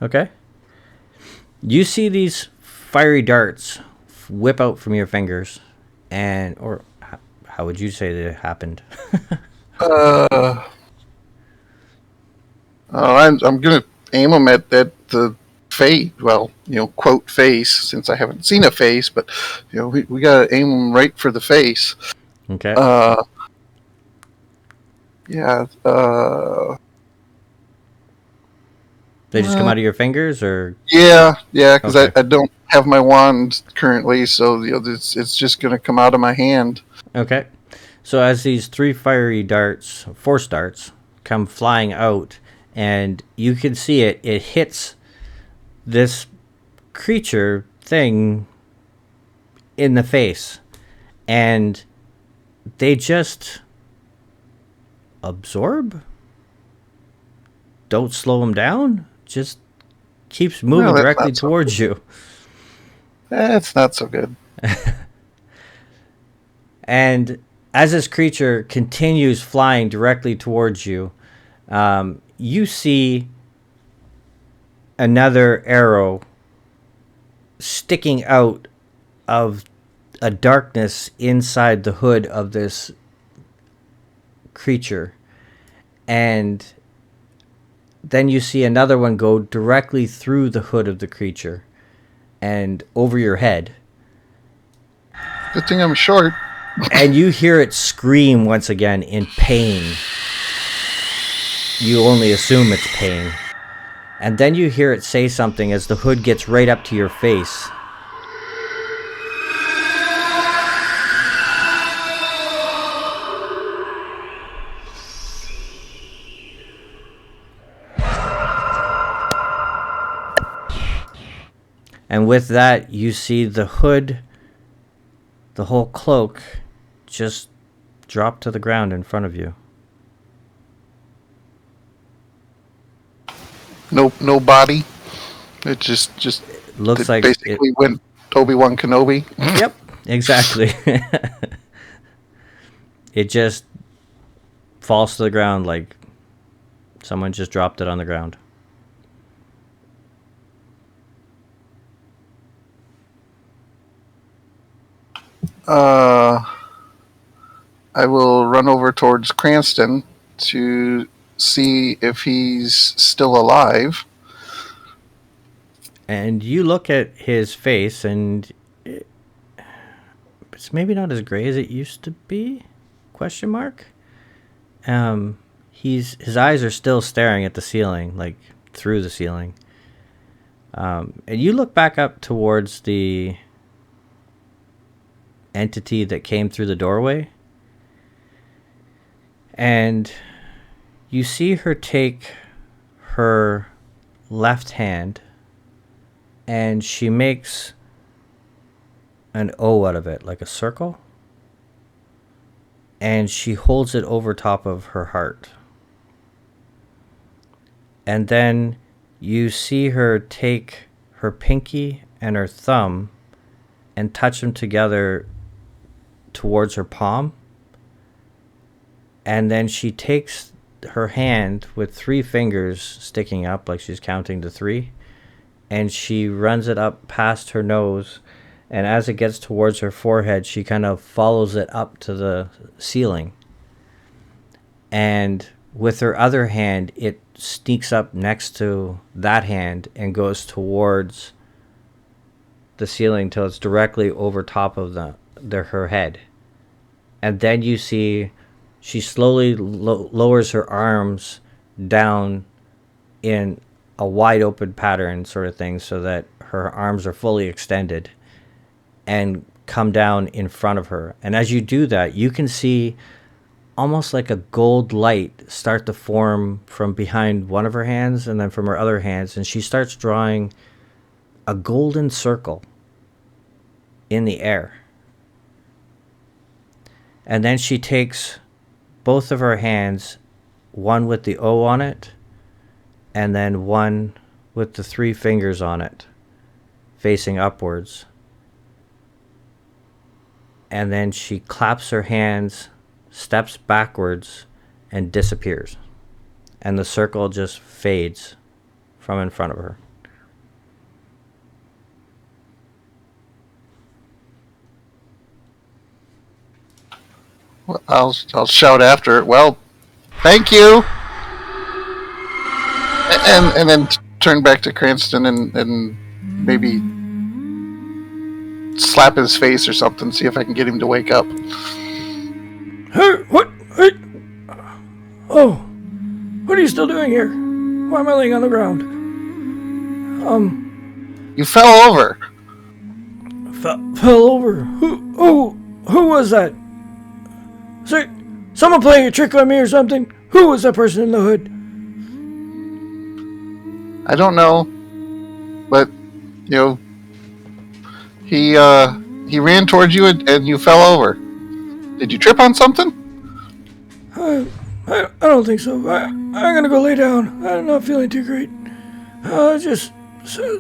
Okay. You see these fiery darts whip out from your fingers, or how would you say that it happened? I'm gonna aim them at the face. Well, quote face, since I haven't seen a face, but we gotta aim them right for the face. Okay. Yeah. They just come out of your fingers, or? Yeah, because Okay. I don't have my wand currently, so it's just gonna come out of my hand. Okay. So as these 3 fiery darts, force darts, come flying out, and you can see it hits this creature thing in the face, and they just absorb. Don't slow them down. Just keeps moving Well, directly towards you. That's not so good. And as this creature continues flying directly towards you, you see another arrow sticking out of a darkness inside the hood of this creature. And then you see another one go directly through the hood of the creature and over your head. Good thing I'm short. And you hear it scream once again in pain. You only assume it's pain. And then you hear it say something as the hood gets right up to your face. And with that, you see the hood, the whole cloak, just drop to the ground in front of you. No body. It just Looks like basically went Obi-Wan Kenobi. Yep, exactly. It just falls to the ground like someone just dropped it on the ground. I will run over towards Cranston to see if he's still alive. And you look at his face, and it's maybe not as gray as it used to be? Question mark. His eyes are still staring at the ceiling, like through the ceiling. And you look back up towards the entity that came through the doorway, and you see her take her left hand and she makes an O out of it, like a circle, and she holds it over top of her heart. And then you see her take her pinky and her thumb and touch them together towards her palm. And then she takes her hand with 3 fingers sticking up, like she's counting to 3, and she runs it up past her nose, and as it gets towards her forehead, she kind of follows it up to the ceiling. And with her other hand, it sneaks up next to that hand and goes towards the ceiling till it's directly over top of her head. And then you see she slowly lowers her arms down in a wide open pattern sort of thing, so that her arms are fully extended and come down in front of her. And as you do that, you can see almost like a gold light start to form from behind one of her hands and then from her other hands, and she starts drawing a golden circle in the air. And then she takes both of her hands, one with the O on it, and then one with the 3 fingers on it, facing upwards. And then she claps her hands, steps backwards, and disappears. And the circle just fades from in front of her. Well, I'll shout after it. Well, thank you. And then turn back to Cranston and maybe slap his face or something, see if I can get him to wake up. Hey, what? Hey. Oh, what are you still doing here? Why am I laying on the ground? You fell over. Fell over. Who was that? Is someone playing a trick on me or something? Who was that person in the hood? I don't know, but he ran towards you and you fell over. Did you trip on something? I don't think so. I'm gonna go lay down. I'm not feeling too great. Just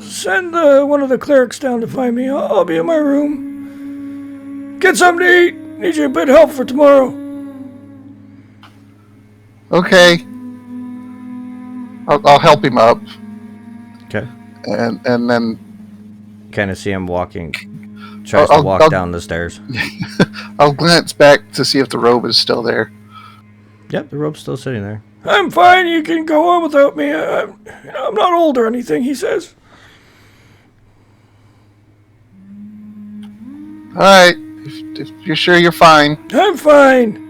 send one of the clerics down to find me. I'll be in my room. Get something to eat. Need you a bit of help for tomorrow. Okay. I'll help him up. Okay. And then Kind of see him walking, tries to walk down the stairs. I'll glance back to see if the robe is still there. Yep, the rope's still sitting there. I'm fine. You can go on without me. I'm not old or anything, he says. All right. If you're sure you're fine. I'm fine.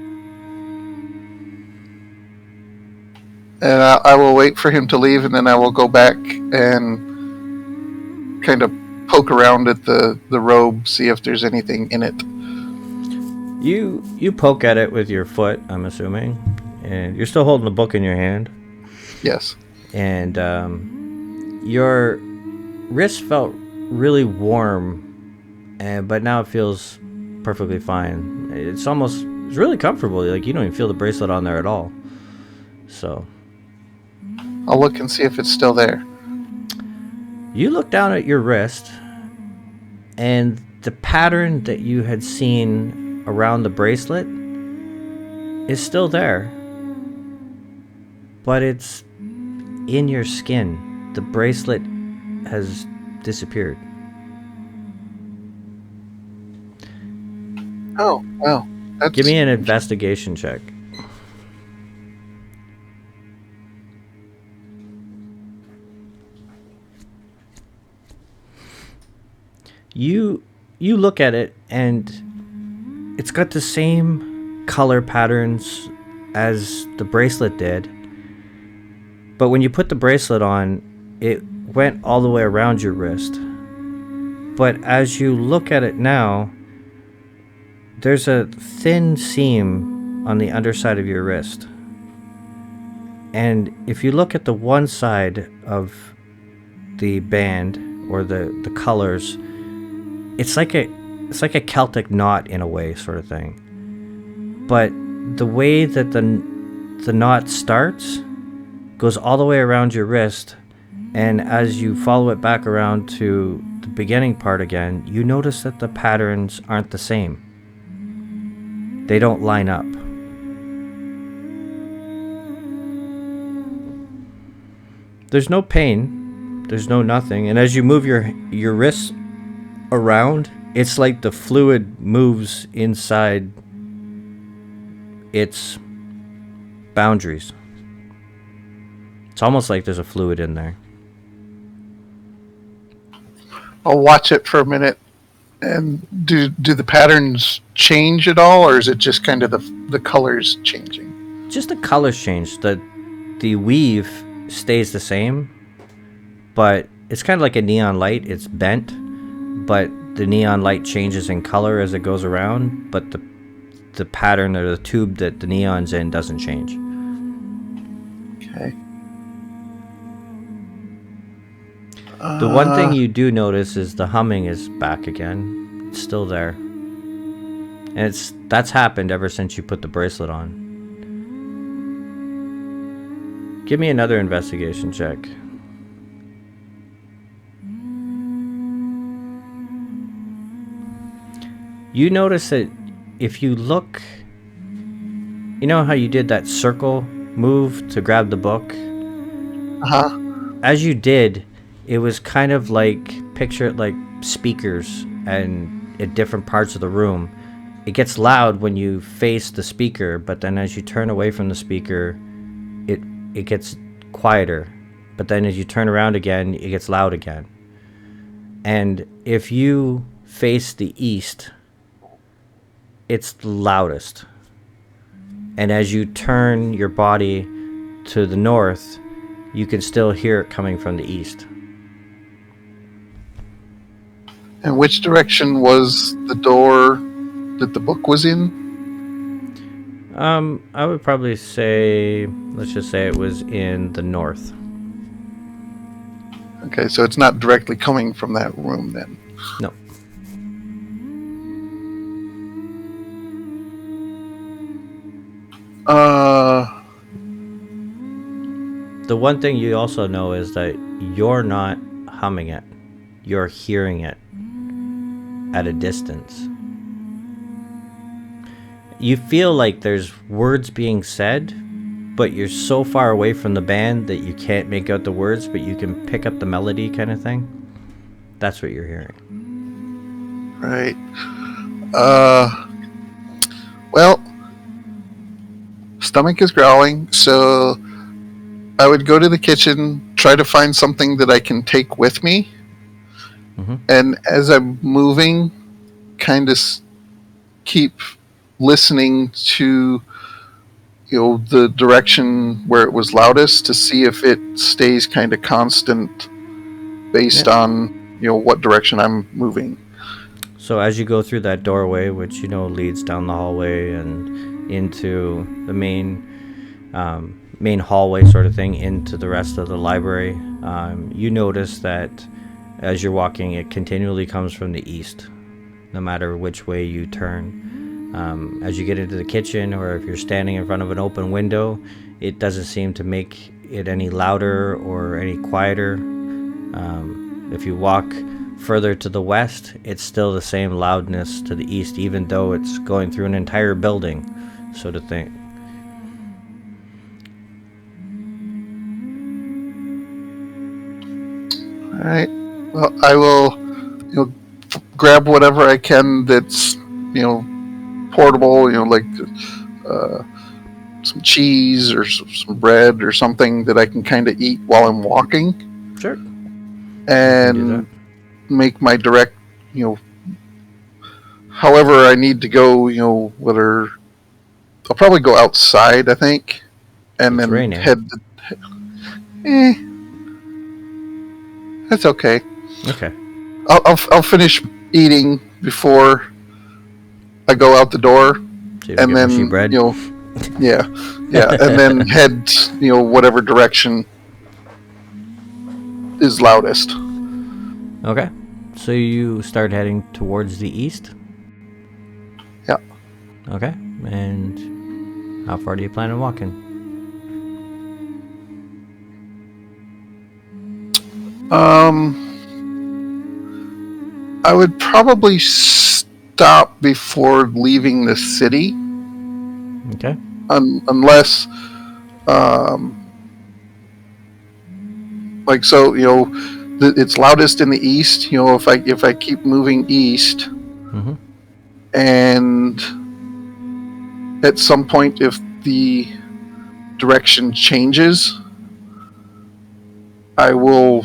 And I will wait for him to leave, and then I will go back and kind of poke around at the robe, see if there's anything in it. You poke at it with your foot, I'm assuming, and you're still holding the book in your hand. Yes. And your wrist felt really warm, but now it feels perfectly fine. It's really comfortable. Like, you don't even feel the bracelet on there at all. So I'll look and see if it's still there. you look down at your wrist, and the pattern that you had seen around the bracelet is still there, but it's in your skin. The bracelet has disappeared. Oh, well. Give me an investigation check. You look at it, and it's got the same color patterns as the bracelet did. But when you put the bracelet on, it went all the way around your wrist. But as you look at it now, there's a thin seam on the underside of your wrist. And if you look at the one side of the band, or the colors, it's like a Celtic knot in a way, sort of thing. But the way that the knot starts goes all the way around your wrist, and as you follow it back around to the beginning part again, you notice that the patterns aren't the same. They don't line up. There's no pain, there's no nothing, and as you move your wrists around, it's like the fluid moves inside its boundaries. It's almost like there's a fluid in there. I'll watch it for a minute. And do the patterns change at all, or is it just kind of the colors changing? Just the colors change. The weave stays the same, but it's kind of like a neon light. It's bent, but the neon light changes in color as it goes around, but the pattern or the tube that the neon's in doesn't change. Okay. The one thing you do notice is the humming is back again. It's still there. And that's happened ever since you put the bracelet on. Give me another investigation check. You notice that if you look, you know how you did that circle move to grab the book? Uh-huh. As you did, it was kind of like, picture it like speakers and at different parts of the room. It gets loud when you face the speaker, but then as you turn away from the speaker, it gets quieter. But then as you turn around again, it gets loud again. And if you face the east, it's the loudest. And as you turn your body to the north, you can still hear it coming from the east. And which direction was the door that the book was in? I would probably say, let's just say it was in the north. Okay, so it's not directly coming from that room then. No. The one thing you also know is that you're not humming it. You're hearing it at a distance. You feel like there's words being said, but you're so far away from the band that you can't make out the words, but you can pick up the melody kind of thing. That's what you're hearing. Right. Well, stomach is growling, so I would go to the kitchen, try to find something that I can take with me. Mm-hmm. And as I'm moving, kind of keep listening to, the direction where it was loudest to see if it stays kind of constant based on, what direction I'm moving. So as you go through that doorway, which leads down the hallway and into the main hallway sort of thing into the rest of the library, you notice that as you're walking, it continually comes from the east, no matter which way you turn. As you get into the kitchen, or if you're standing in front of an open window, it doesn't seem to make it any louder or any quieter. If you walk further to the west, it's still the same loudness to the east, even though it's going through an entire building, sort of thing. All right. Well, I will, grab whatever I can that's, portable, like some cheese or some bread or something that I can kind of eat while I'm walking. Sure. And make my direct, however I need to go, whether I'll probably go outside, I think, and It's then raining. head. That's okay. Okay. I'll finish eating before I go out the door, So you and get then mushy bread. yeah, and then head whatever direction is loudest. Okay. So you start heading towards the east? Yeah. Okay. And how far do you plan on walking? I would probably stop before leaving the city. Okay. Unless, it's loudest in the east. If I keep moving east, Mm-hmm. and at some point, if the direction changes, I will,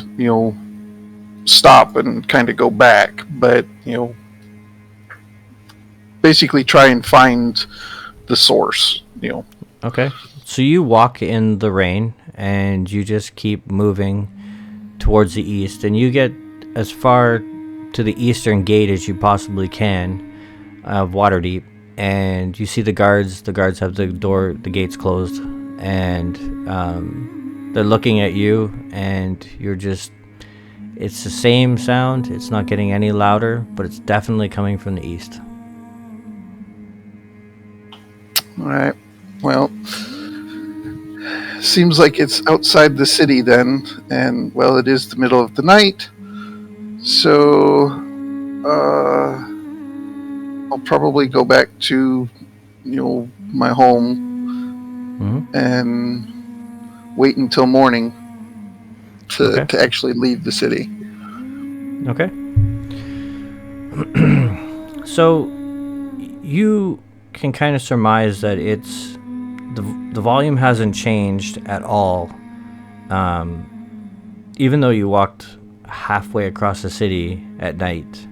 stop and kind of go back. But, basically try and find the source, Okay. So you walk in the rain and you just keep moving towards the east, and you get as far to the eastern gate as you possibly can of Waterdeep, and you see the guards. The guards have the gates closed, and they're looking at you, and it's the same sound. It's not getting any louder, but it's definitely coming from the east. All right. Well, seems like it's outside the city then, and well, it is the middle of the night. So, I'll probably go back to, my home and wait until morning to actually leave the city. Okay. So you can kind of surmise that it's the volume hasn't changed at all. Even though you walked halfway across the city at night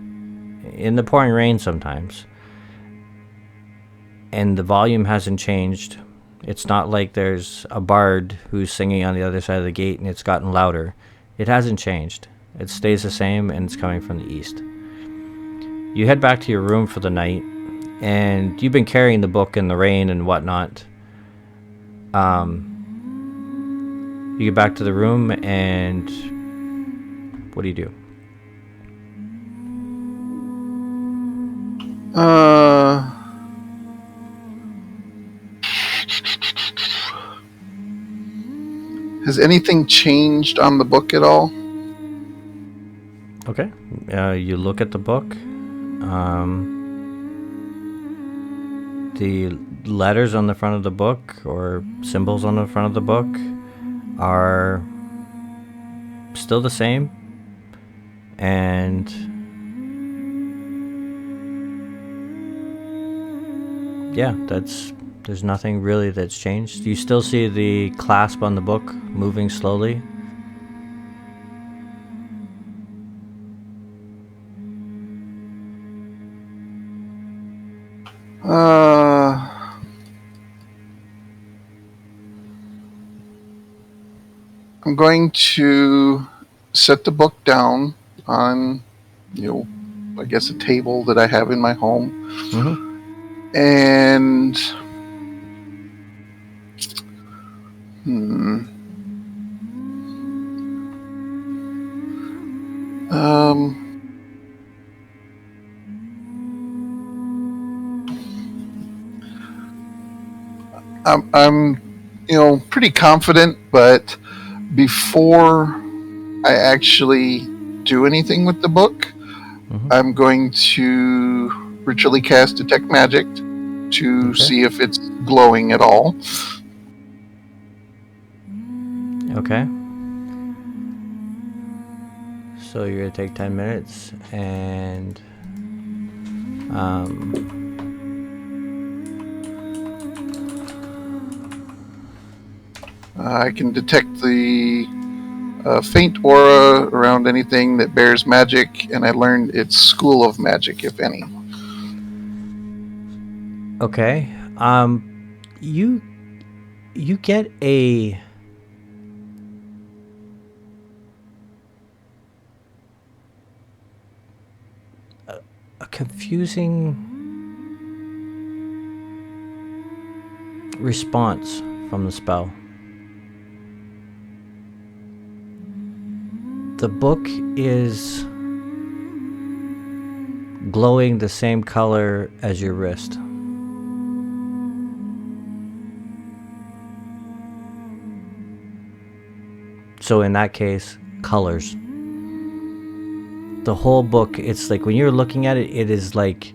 in the pouring rain sometimes, and the volume hasn't changed. It's not like there's a bard who's singing on the other side of the gate and it's gotten louder. It hasn't changed. It stays the same, and it's coming from the east. You head back to your room for the night, and you've been carrying the book in the rain and whatnot. You get back to the room, and what do you do? Has anything changed on the book at all? Okay. You look at the book. The letters on the front of the book, or symbols on the front of the book, are still the same. And yeah, there's nothing really that's changed. You still see the clasp on the book moving slowly. I'm going to set the book down on, I guess a table that I have in my home. And I'm pretty confident, but before I actually do anything with the book, I'm going to ritually cast Detect Magic to see if it's glowing at all. Okay. So you're going to take 10 minutes, and I can detect the faint aura around anything that bears magic, and I learned it's School of Magic, if any. Okay. You get a confusing response from the spell. The book is glowing the same color as your wrist. So in that case, colors. The whole book, it's like when you're looking at it, it is like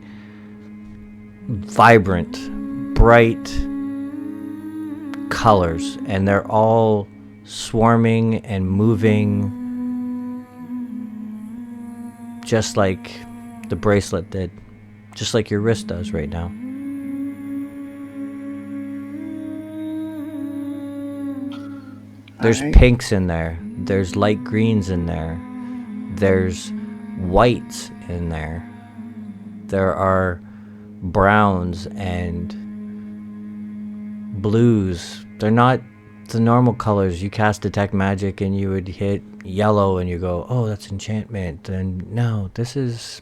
vibrant, bright colors, and they're all swarming and moving just like the bracelet did, just like your wrist does right now. There's pinks in there, there's light greens in there, there's whites in there, there are browns and blues. They're not the normal colors. You cast Detect Magic and you would hit yellow and you go, oh, that's enchantment. And no, this is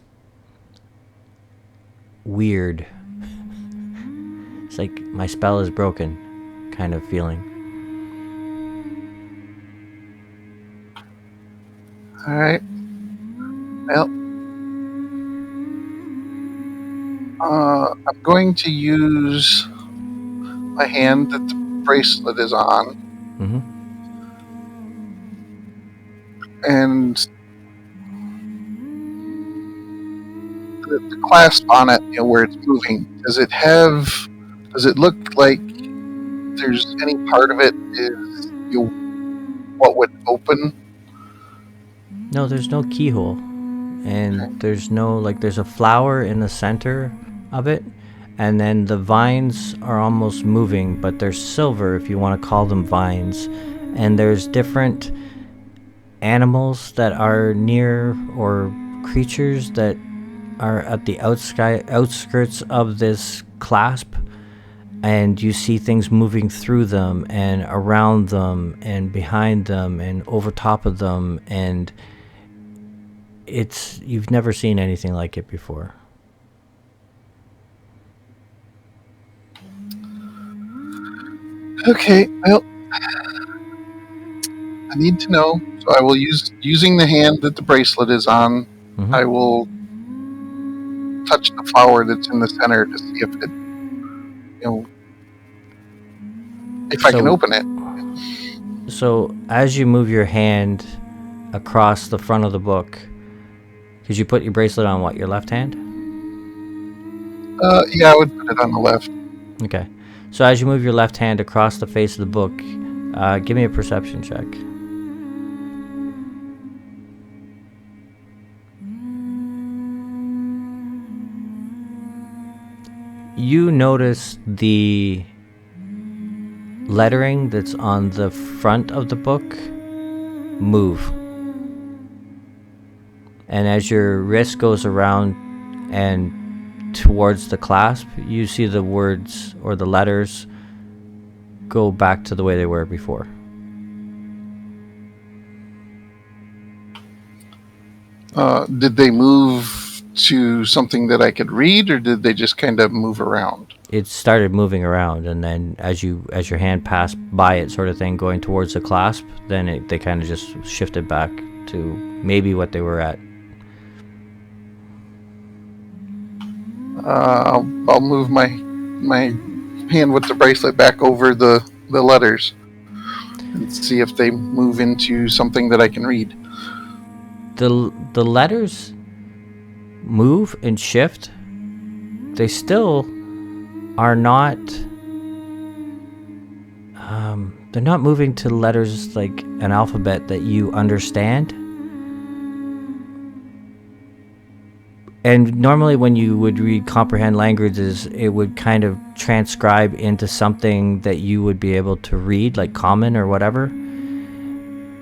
weird. It's like my spell is broken kind of feeling. All right. Well, I'm going to use my hand that the bracelet is on, Mm-hmm. and the clasp on it, where it's moving. Does it look like there's any part of it is what would open? No, there's no keyhole, and there's no there's a flower in the center of it, and then the vines are almost moving, but they're silver if you want to call them vines, and there's different animals that are near, or creatures that are at the outskirts of this clasp, and you see things moving through them and around them and behind them and over top of them, and you've never seen anything like it before. Okay, well, I need to know, so I will using the hand that the bracelet is on. Mm-hmm. I will touch the flower that's in the center to see if it, if I can open it. So as you move your hand across the front of the book, because you put your bracelet on your left hand? Yeah, I would put it on the left. Okay. So as you move your left hand across the face of the book, give me a perception check. You notice the lettering that's on the front of the book move. And as your wrist goes around and towards the clasp, you see the words or the letters go back to the way they were before. Did they move to something that I could read, or did they just kind of move around? It started moving around, and then as your hand passed by it, sort of thing, going towards the clasp, then they kind of just shifted back to maybe what they were at. I'll move my hand with the bracelet back over the letters and see if they move into something that I can read. The letters move and shift. They still are not. They're not moving to letters like an alphabet that you understand. And normally when you would read comprehend languages, it would kind of transcribe into something that you would be able to read, like common or whatever.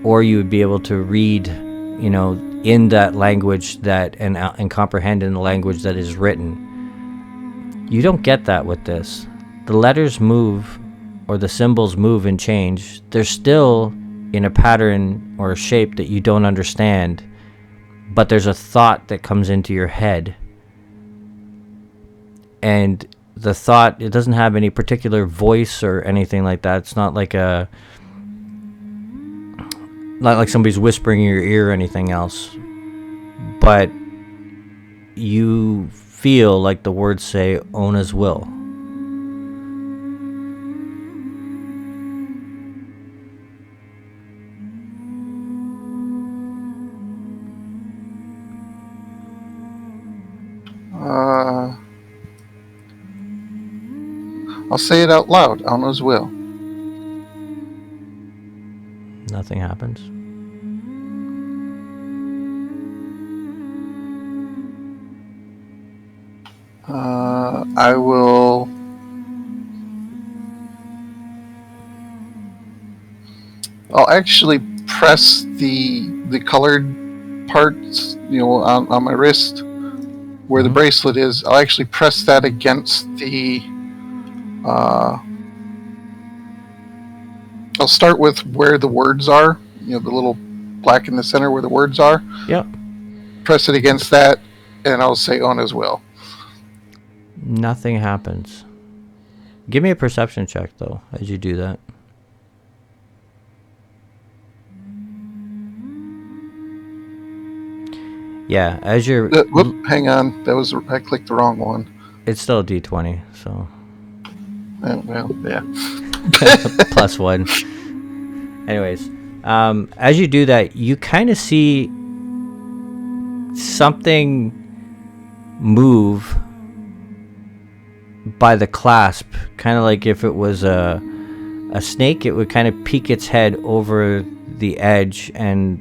Or you would be able to read, in that language and comprehend in the language that is written. You don't get that with this. The letters move, or the symbols move and change. They're still in a pattern or a shape that you don't understand. But there's a thought that comes into your head. And the thought, it doesn't have any particular voice or anything like that. It's not like somebody's whispering in your ear or anything else. But you feel like the words say Ona's will. I'll say it out loud. Ona's will. Nothing happens. I will. I'll actually press the colored parts, on my wrist where the bracelet is. I'll actually press that against the. I'll start with where the words are. The little black in the center where the words are. Yep. Press it against that, and I'll say Ona's will. Nothing happens. Give me a perception check, though, as you do that. Yeah, as you're... hang on. I clicked the wrong one. It's still a D20, so... Well, yeah. +1. Anyways, as you do that, you kind of see something move by the clasp, kind of like if it was a snake, it would kind of peek its head over the edge, and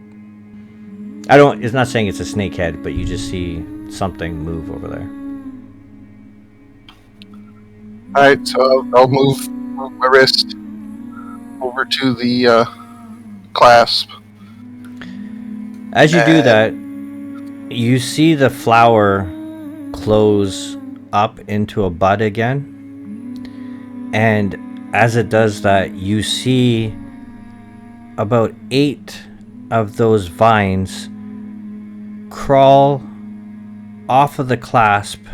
it's not saying it's a snake head, but you just see something move over there. All right, so I'll move my wrist over to the clasp. As you do that, you see the flower close up into a bud again, and as it does that, you see about 8 of those vines crawl off of the clasp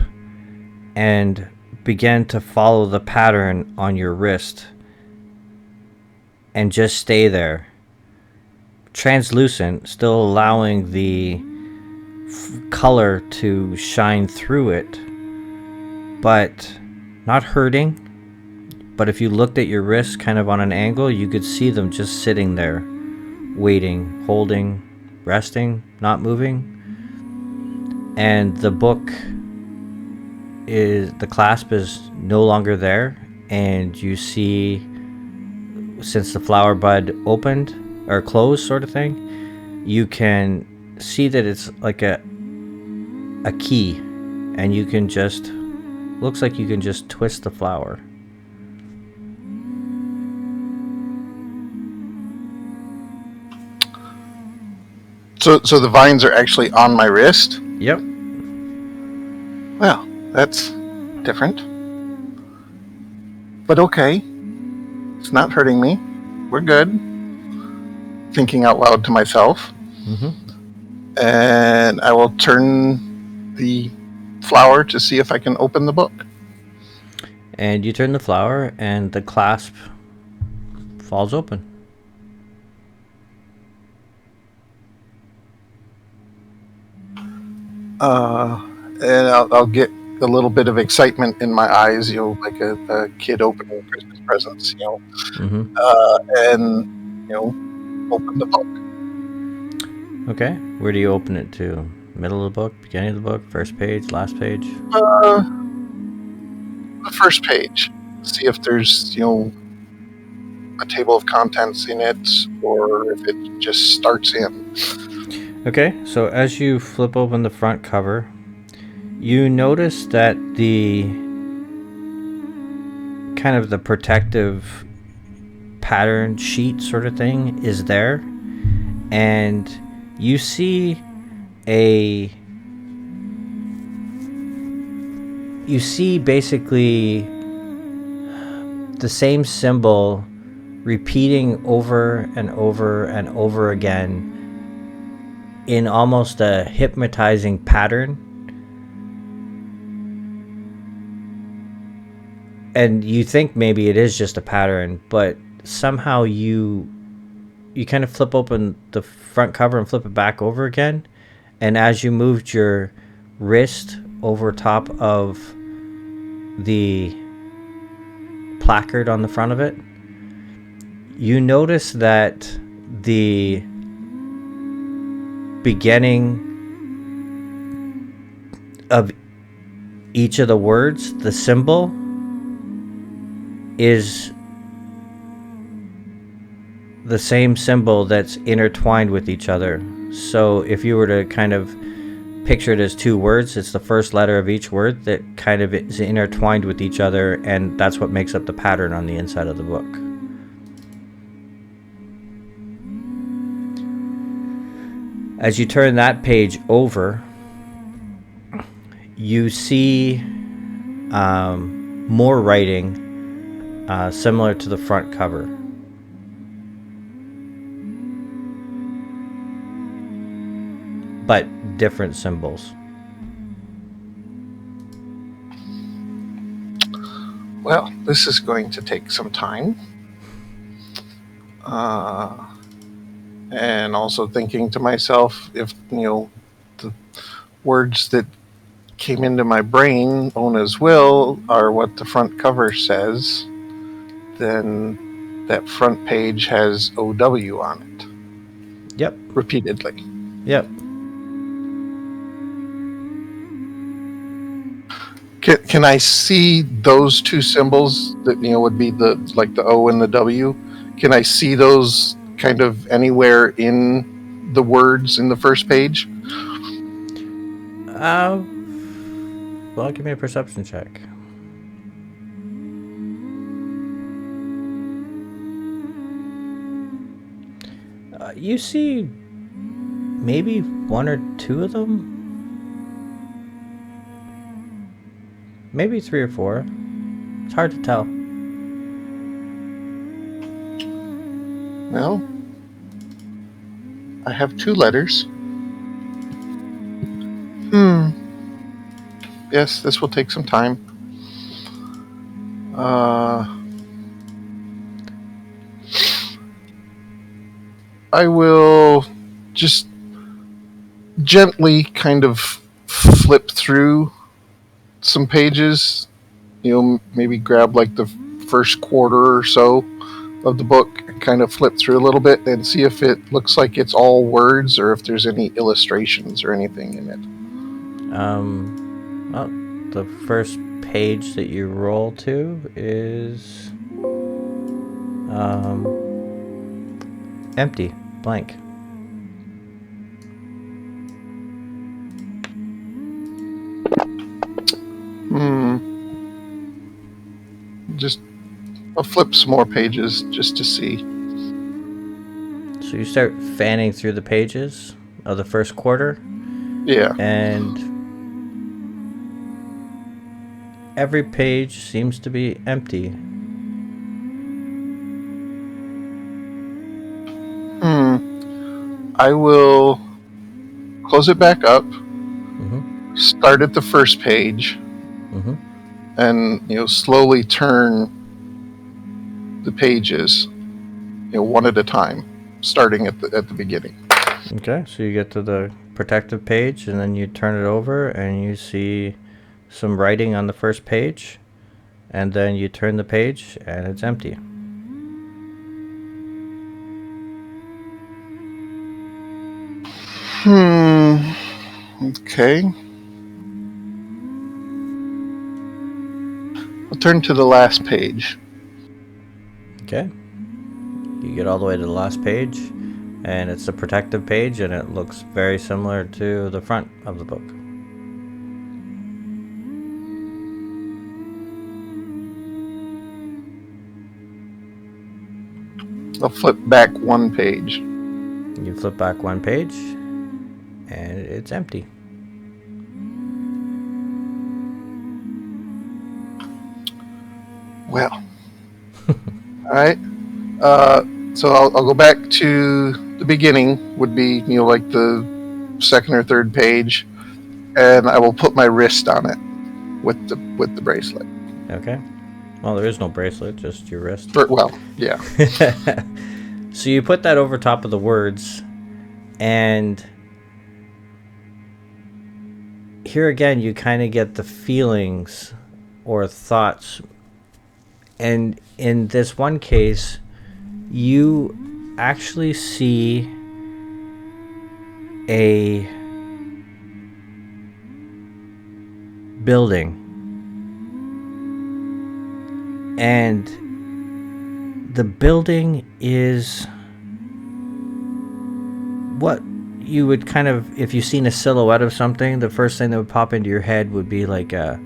and begin to follow the pattern on your wrist and just stay there, translucent, still allowing the color to shine through it, but not hurting. But if you looked at your wrist kind of on an angle, you could see them just sitting there, waiting, holding, resting, not moving. And the clasp is no longer there, and you see, since the flower bud opened or closed sort of thing, you can see that it's like a key, and you can just, looks like you can just twist the flower. So the vines are actually on my wrist? Yep. Well, that's different. But okay. It's not hurting me. We're good. Thinking out loud to myself. Mm-hmm. And I will turn the flower to see if I can open the book. And you turn the flower, and the clasp falls open. And I'll get a little bit of excitement in my eyes, like a kid opening Christmas presents, Mm-hmm. And, open the book. Okay. Where do you open it to? Middle of the book? Beginning of the book? First page? Last page? The first page. See if there's, a table of contents in it, or if it just starts in. Okay, so as you flip open the front cover, you notice that the kind of the protective pattern sheet sort of thing is there, and you see basically the same symbol repeating over and over and over again in almost a hypnotizing pattern. And you think maybe it is just a pattern, but somehow you kind of flip open the front cover and flip it back over again, and as you moved your wrist over top of the placard on the front of it, you notice that the beginning of each of the words, the symbol, is the same symbol that's intertwined with each other. So if you were to kind of picture it as 2 words, it's the first letter of each word that kind of is intertwined with each other, and that's what makes up the pattern on the inside of the book. As you turn that page over, you see more writing similar to the front cover. But different symbols. Well, this is going to take some time. And also thinking to myself, if, the words that came into my brain, Ona's will, are what the front cover says, then that front page has OW on it. Yep. Repeatedly. Yep. Can I see those two symbols that would be the O and the W? Can I see those kind of anywhere in the words in the first page? Well, give me a perception check. You see maybe one or two of them? Maybe 3 or 4. It's hard to tell. Well, I have 2 letters. Yes, this will take some time. I will just gently kind of flip through some pages, maybe grab like the first quarter or so of the book and kind of flip through a little bit and see if it looks like it's all words or if there's any illustrations or anything in it. Well, the first page that you roll to is empty, blank. I'll flip some more pages just to see. So you start fanning through the pages of the first quarter. Yeah. And every page seems to be empty. I will close it back up, start at the first page, and slowly turn the pages, one at a time, starting at the beginning. Okay, so you get to the protective page, and then you turn it over, and you see some writing on the first page, and then you turn the page, and it's empty. Okay. I'll turn to the last page. Okay. You get all the way to the last page, and it's a protective page, and it looks very similar to the front of the book. I'll flip back one page. You flip back one page, and it's empty. Well, all right. So I'll go back to the beginning. Would be like the second or third page, and I will put my wrist on it with the bracelet. Okay. Well, there is no bracelet, just your wrist. Yeah. So you put that over top of the words, and here again you kind of get the feelings or thoughts. And in this one case, you actually see a building. And the building is what you would kind of, if you've seen a silhouette of something, the first thing that would pop into your head would be like a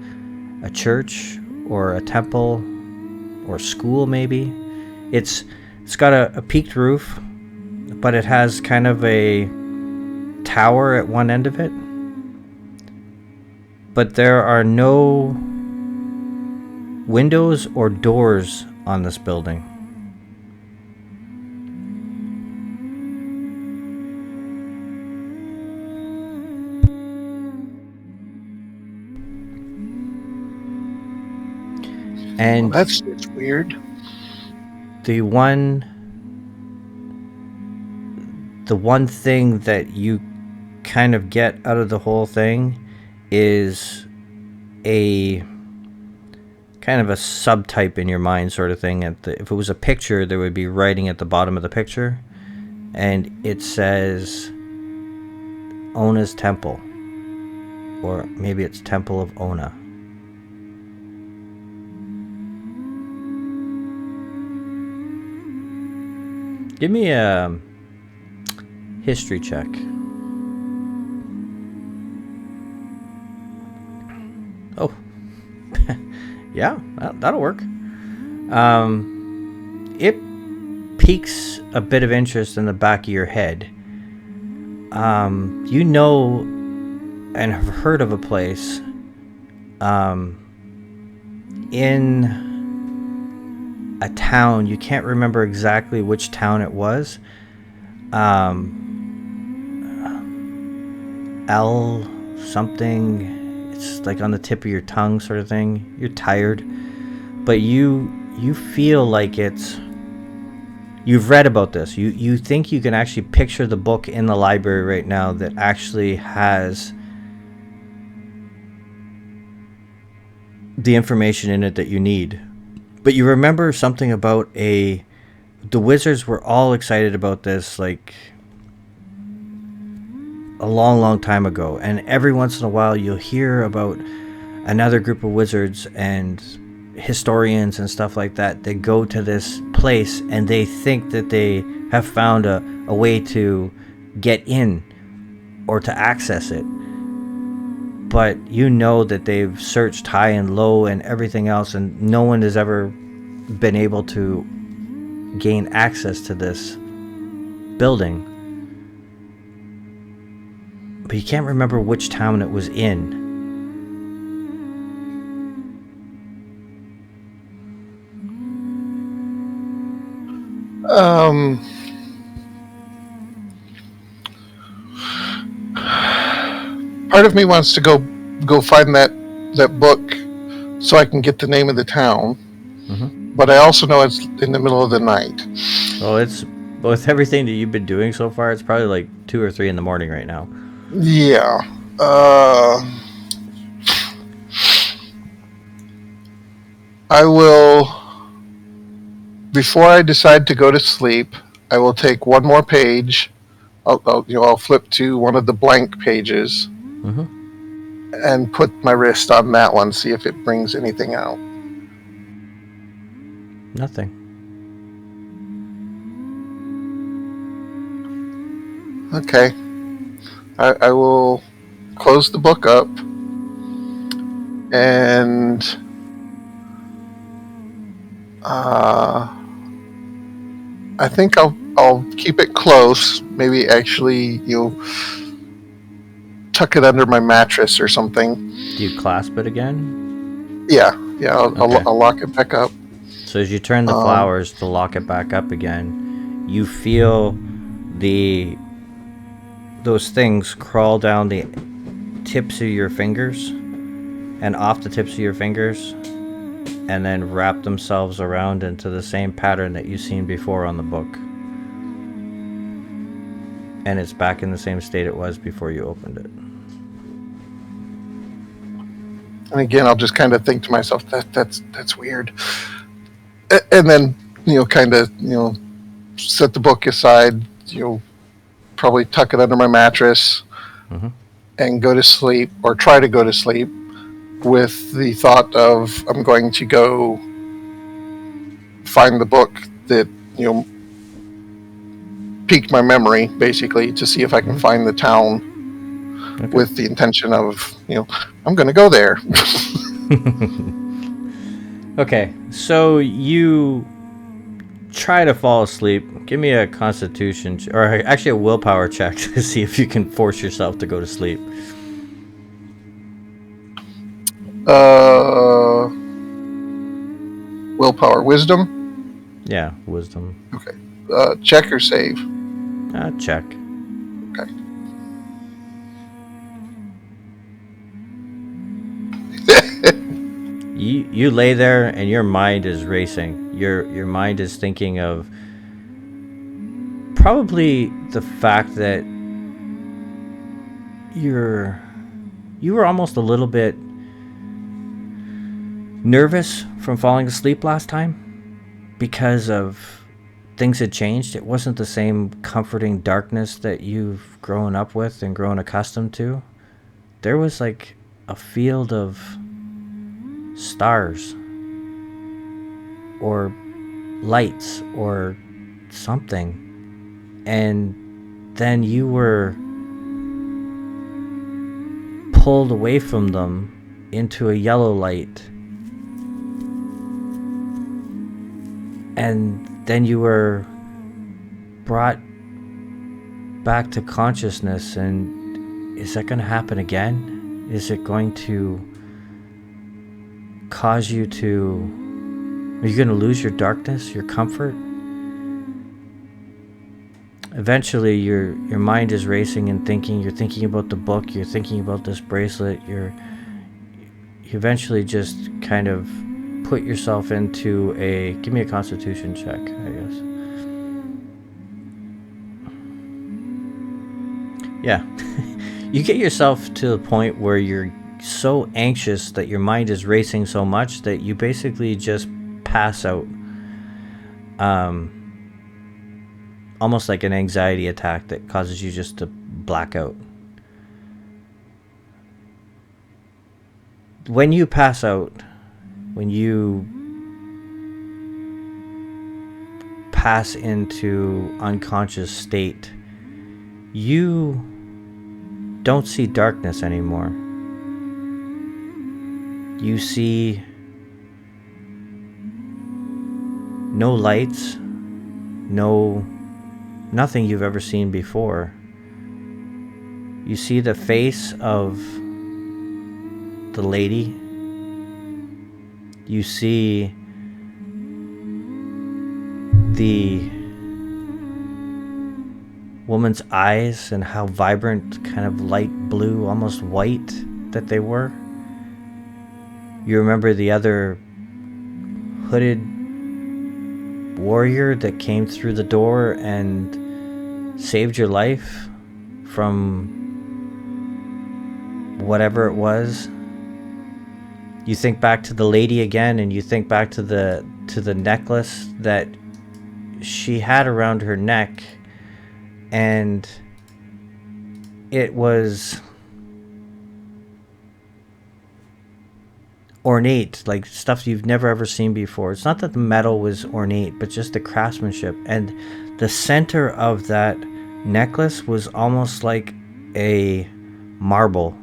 church or a temple or school maybe. It's got a peaked roof, but it has kind of a tower at one end of it. But there are no windows or doors on this building. And that's just weird. The one thing that you kind of get out of the whole thing is a kind of a subtype in your mind sort of thing. If it was a picture, there would be writing at the bottom of the picture, and it says Ona's Temple, or maybe it's Temple of Ona. Give me a history check. Oh, yeah, that'll work. It piques a bit of interest in the back of your head. You know and have heard of a place in a town. You can't remember exactly which town it was. L something. It's like on the tip of your tongue sort of thing. You're tired, but you feel like you've read about this. You think you can actually picture the book in the library right now that actually has the information in it that you need. But you remember something about the wizards were all excited about this like a long time ago, and every once in a while you'll hear about another group of wizards and historians and stuff like that that go to this place and they think that they have found a way to get in or to access it, but you know that they've searched high and low and everything else, and no one has ever been able to gain access to this building. But you can't remember which town it was in. Part of me wants to go find that book so I can get the name of the town. Mm-hmm. But I also know it's in the middle of the night. Well, it's with everything that you've been doing so far, it's probably like 2 or 3 in the morning right now. Yeah. I will, before I decide to go to sleep, I will take one more page. I'll flip to one of the blank pages, Mm-hmm. and put my wrist on that one, see if it brings anything out. Nothing. Okay. I will close the book up, and I think I'll keep it close. Maybe actually tuck it under my mattress or something. Do you clasp it again? Yeah. Okay. I'll lock it back up. So as you turn the flowers to lock it back up again, you feel those things crawl down the tips of your fingers and off the tips of your fingers, and then wrap themselves around into the same pattern that you've seen before on the book. And it's back in the same state it was before you opened it. And again, I'll just kind of think to myself, that's weird. And then, set the book aside, probably tuck it under my mattress, Mm-hmm. and go to sleep, or try to go to sleep, with the thought of I'm going to go find the book that, piqued my memory, basically, to see if I can find the town. Okay. With the intention of, I'm going to go there. Okay, so you try to fall asleep. Give me a constitution, or actually a willpower check to see if you can force yourself to go to sleep. Willpower, wisdom? Yeah, wisdom. Okay. Check or save? Check. Okay. You lay there and your mind is racing. Your mind is thinking of probably the fact that you were almost a little bit nervous from falling asleep last time because of things had changed. It wasn't the same comforting darkness that you've grown up with and grown accustomed to. There was like a field of stars or lights or something, and then you were pulled away from them into a yellow light, and then you were brought back to consciousness. And is that going to happen again? Is it going to cause you to... Are you going to lose your darkness, your comfort? Eventually, your mind is racing and thinking. You're thinking about the book. You're thinking about this bracelet. You eventually just kind of put yourself into a... Give me a constitution check, I guess. Yeah. You get yourself to the point where you're so anxious that your mind is racing so much that you basically just pass out. Almost like an anxiety attack that causes you just to black out. When you pass out, when you pass into unconscious state, you don't see darkness anymore. You see no lights, nothing you've ever seen before. You see the face of the lady. You see the woman's eyes and how vibrant, kind of light blue, almost white that they were. You remember the other hooded warrior that came through the door and saved your life from whatever it was. You think back to the lady again, and you think back to the necklace that she had around her neck, and it was ornate, like stuff you've never ever seen before. It's not that the metal was ornate, but just the craftsmanship. And the center of that necklace was almost like a marble,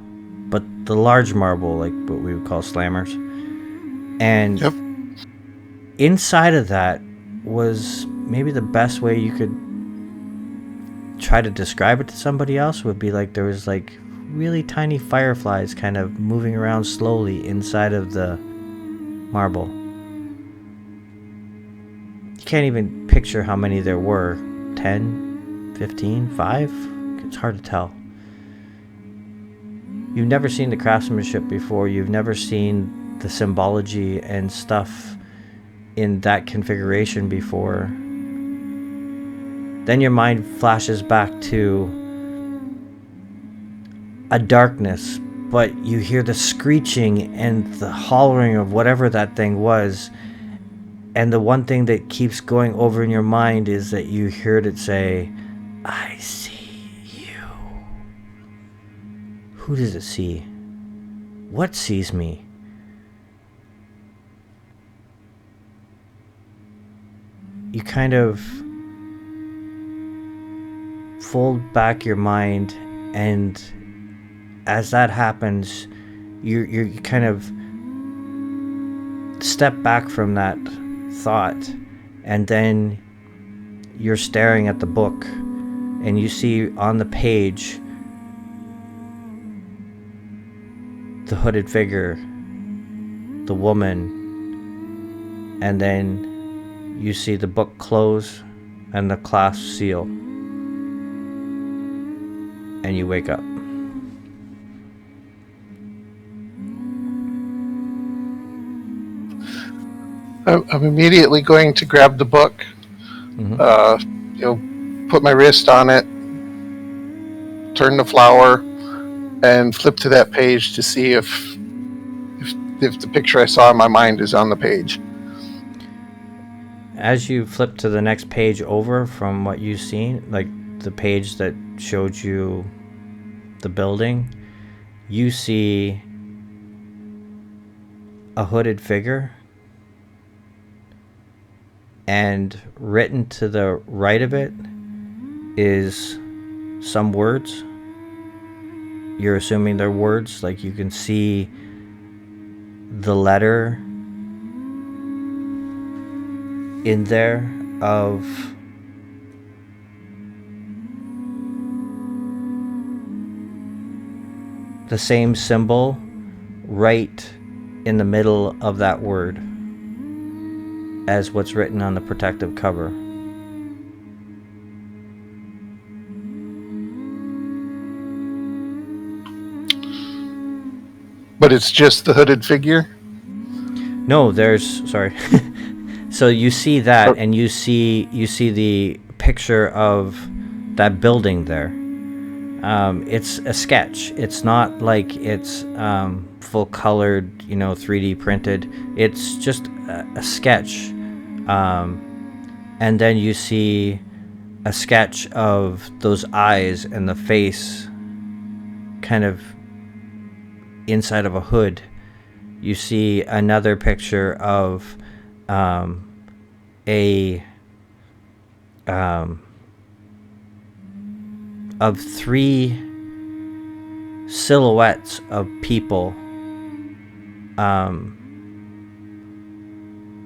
but the large marble, like what we would call slammers. And Yep. inside of that was, maybe the best way you could try to describe it to somebody else would be like there was like really tiny fireflies kind of moving around slowly inside of the marble. You can't even picture how many there were. 10, 15, 5? It's hard to tell. You've never seen the craftsmanship before. You've never seen the symbology and stuff in that configuration before. Then your mind flashes back to a darkness, but you hear the screeching and the hollering of whatever that thing was. And the one thing that keeps going over in your mind is that you heard it say, "I see you." Who does it see? What sees me? You kind of fold back your mind, and as that happens, you kind of step back from that thought, and then you're staring at the book, and you see on the page the hooded figure, the woman, and then you see the book close and the clasp seal, and you wake up. I'm immediately going to grab the book, put my wrist on it, turn the flower, and flip to that page to see if if the picture I saw in my mind is on the page. As you flip to the next page over from what you've seen, like the page that showed you the building, you see a hooded figure, and written to the right of it is some words. You're assuming they're words, like you can see the letter in there of the same symbol right in the middle of that word as what's written on the protective cover. But it's just the hooded figure? No, sorry. So you see that, and you see the picture of that building there. It's a sketch. It's not like it's full colored, 3D printed. It's just a sketch. And then you see a sketch of those eyes and the face kind of inside of a hood. You see another picture of three silhouettes of people.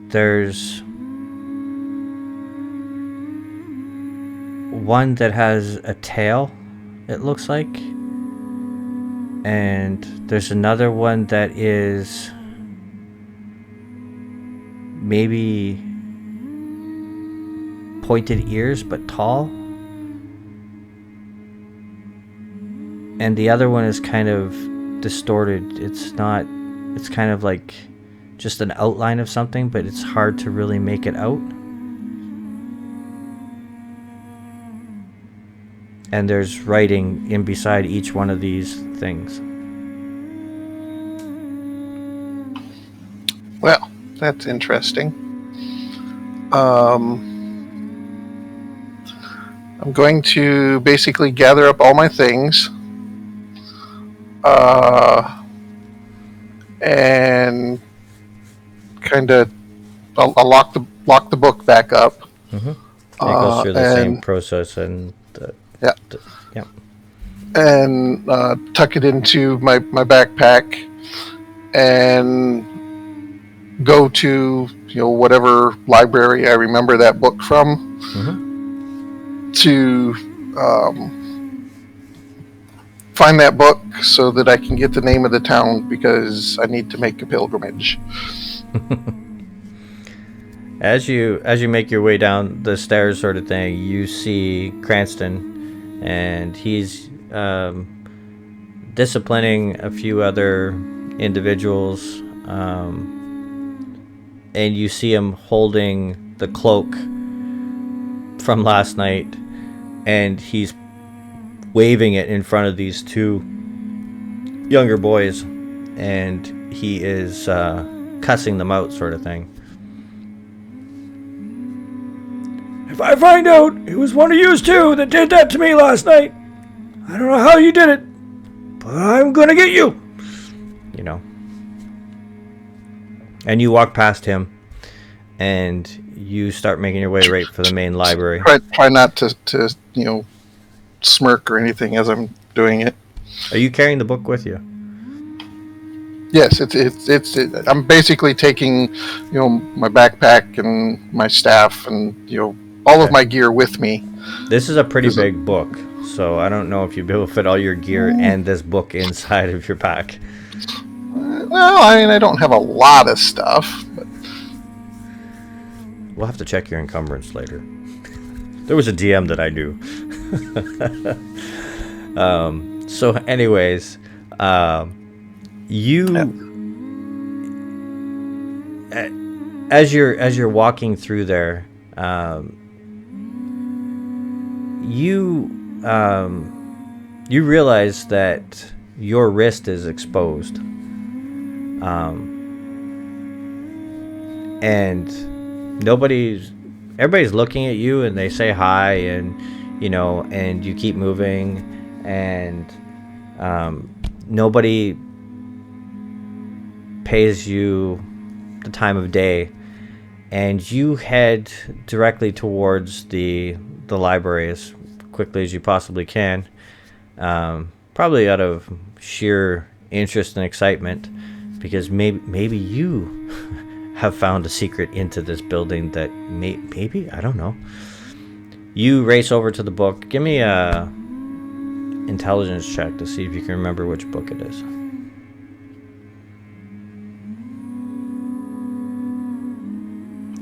There's one that has a tail, it looks like, and there's another one that is maybe pointed ears but tall, and the other one is kind of distorted. It's kind of like just an outline of something, but it's hard to really make it out. And there's writing in beside each one of these things. Well, that's interesting. I'm going to basically gather up all my things, and kind of I'll lock the book back up. Mm-hmm. It goes through the same process, and yeah, and tuck it into my backpack, and go to whatever library I remember that book from, to find that book so that I can get the name of the town, because I need to make a pilgrimage. As you make your way down the stairs, sort of thing, you see Cranston, and he's disciplining a few other individuals, and you see him holding the cloak from last night, and he's waving it in front of these two younger boys, and he is cussing them out, sort of thing. If I find out it was one of yous two that did that to me last night, I don't know how you did it, but I'm gonna get you. And you walk past him, and you start making your way right for the main library. Try not to smirk or anything as I'm doing it. Are you carrying the book with you? Yes, it's I'm basically taking my backpack and my staff and all of my gear with me. This is a pretty big book, so I don't know if you'd be able to fit all your gear and this book inside of your pack. Well, I mean, I don't have a lot of stuff, but we'll have to check your encumbrance later. There was a DM that I knew. So anyways, as you're walking through there, you realize that your wrist is exposed. and everybody's looking at you, and they say hi, and and you keep moving, and nobody pays you the time of day, and you head directly towards the library as quickly as you possibly can, probably out of sheer interest and excitement, because maybe you have found a secret into this building that maybe, I don't know. You race over to the book. Give me a intelligence check to see if you can remember which book it is.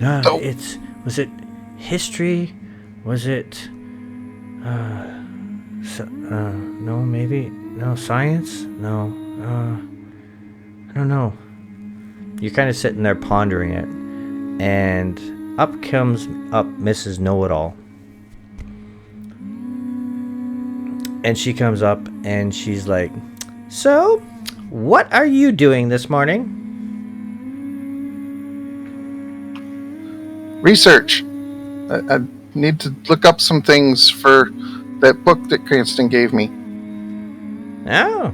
Oh. Was it history? Was it no, maybe no, science? No, I don't know. You're kind of sitting there pondering it, and up comes Mrs. Know-It-All. And she comes up and she's like, "So, what are you doing this morning?" Research. I need to look up some things for that book that Cranston gave me. Oh,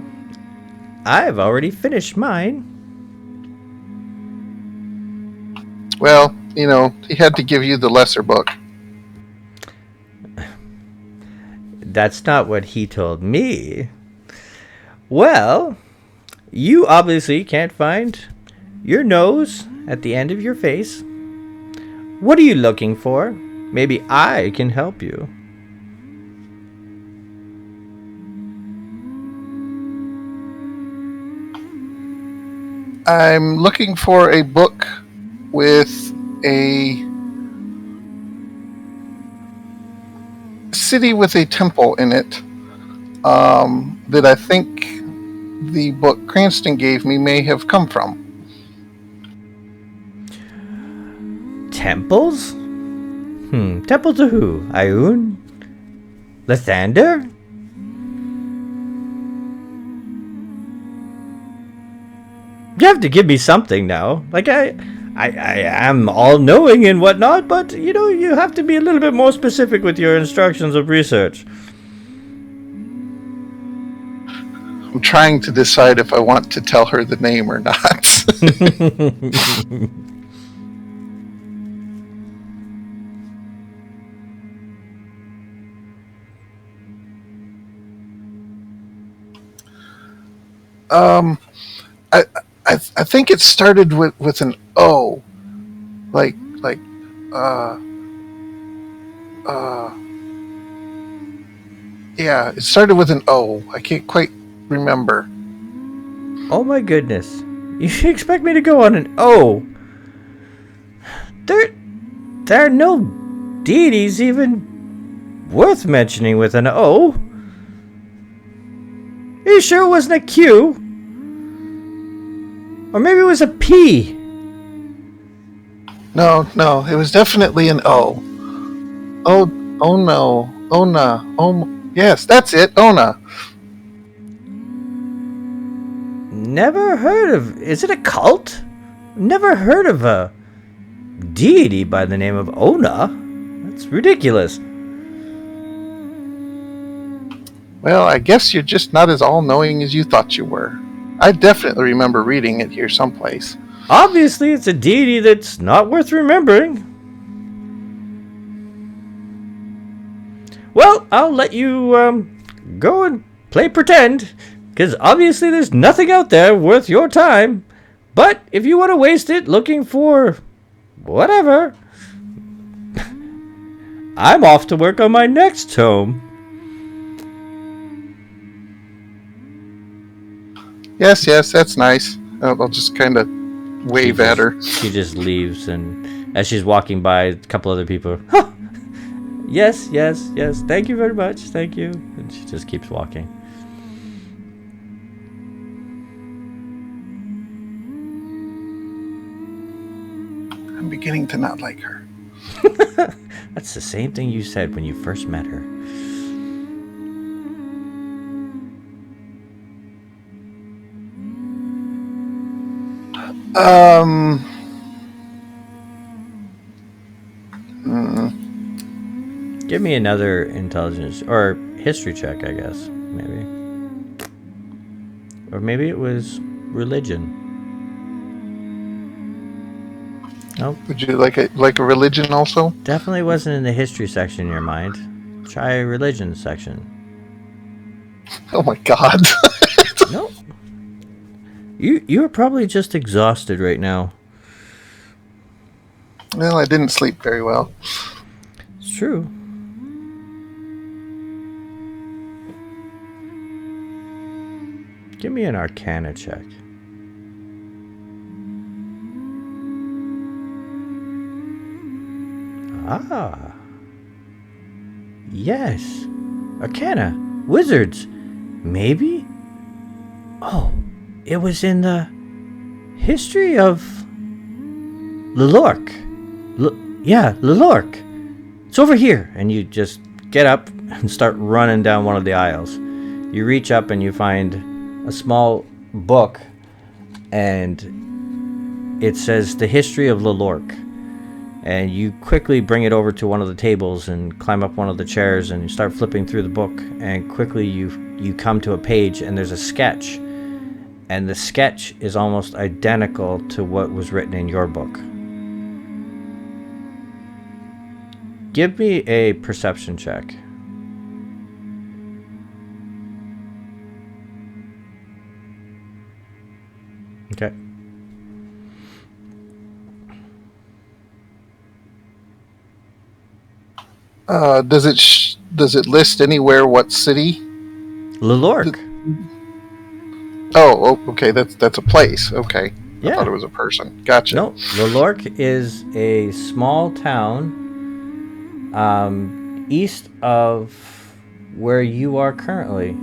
I've already finished mine. Well, he had to give you the lesser book. That's not what he told me. Well, you obviously can't find your nose at the end of your face. What are you looking for? Maybe I can help you. I'm looking for a book with a city with a temple in it, that I think the book Cranston gave me may have come from. Temples? Temple to who? Ioun? Lathander? You have to give me something now. Like, I am all-knowing and whatnot, but, you have to be a little bit more specific with your instructions of research. I'm trying to decide if I want to tell her the name or not. I think it started with an O, like yeah, it started with an O. I can't quite remember. Oh my goodness. You expect me to go on an O? There are no deities even worth mentioning with an O. Are you sure it wasn't a Q? Or maybe it was a P? No, it was definitely an O. Oh no, Ona. Yes, that's it, Ona. Never heard of... Is it a cult? Never heard of a deity by the name of Ona. That's ridiculous. Well, I guess you're just not as all-knowing as you thought you were. I definitely remember reading it here someplace. Obviously, it's a deity that's not worth remembering. Well, I'll let you go and play pretend, because obviously there's nothing out there worth your time. But if you want to waste it looking for whatever, I'm off to work on my next tome. Yes, that's nice. I'll just kind of wave at her. She just leaves, and as she's walking by, a couple other people, huh, yes, thank you very much, thank you. And she just keeps walking. I'm beginning to not like her. That's the same thing you said when you first met her. Give me another intelligence or history check, I guess. Maybe. Or maybe it was religion. Nope. Would you like a religion also? Definitely wasn't in the history section in your mind. Try religion section. Oh my god. Nope. You're probably just exhausted right now. Well, I didn't sleep very well. It's true. Give me an Arcana check. Ah. Yes. Arcana. Wizards. Maybe? Oh, it was in the history of Lelorc. Yeah, Lelorc. It's over here. And you just get up and start running down one of the aisles. You reach up and you find a small book, and it says The History of Lelorc. And you quickly bring it over to one of the tables and climb up one of the chairs, and you start flipping through the book, and quickly you come to a page, and there's a sketch, and the sketch is almost identical to what was written in your book. Give me a perception check. Okay. Does it list anywhere what city? Lelorc. Okay. That's a place. Okay. Yeah. I thought it was a person. Gotcha. No, Lelorc is a small town east of where you are currently.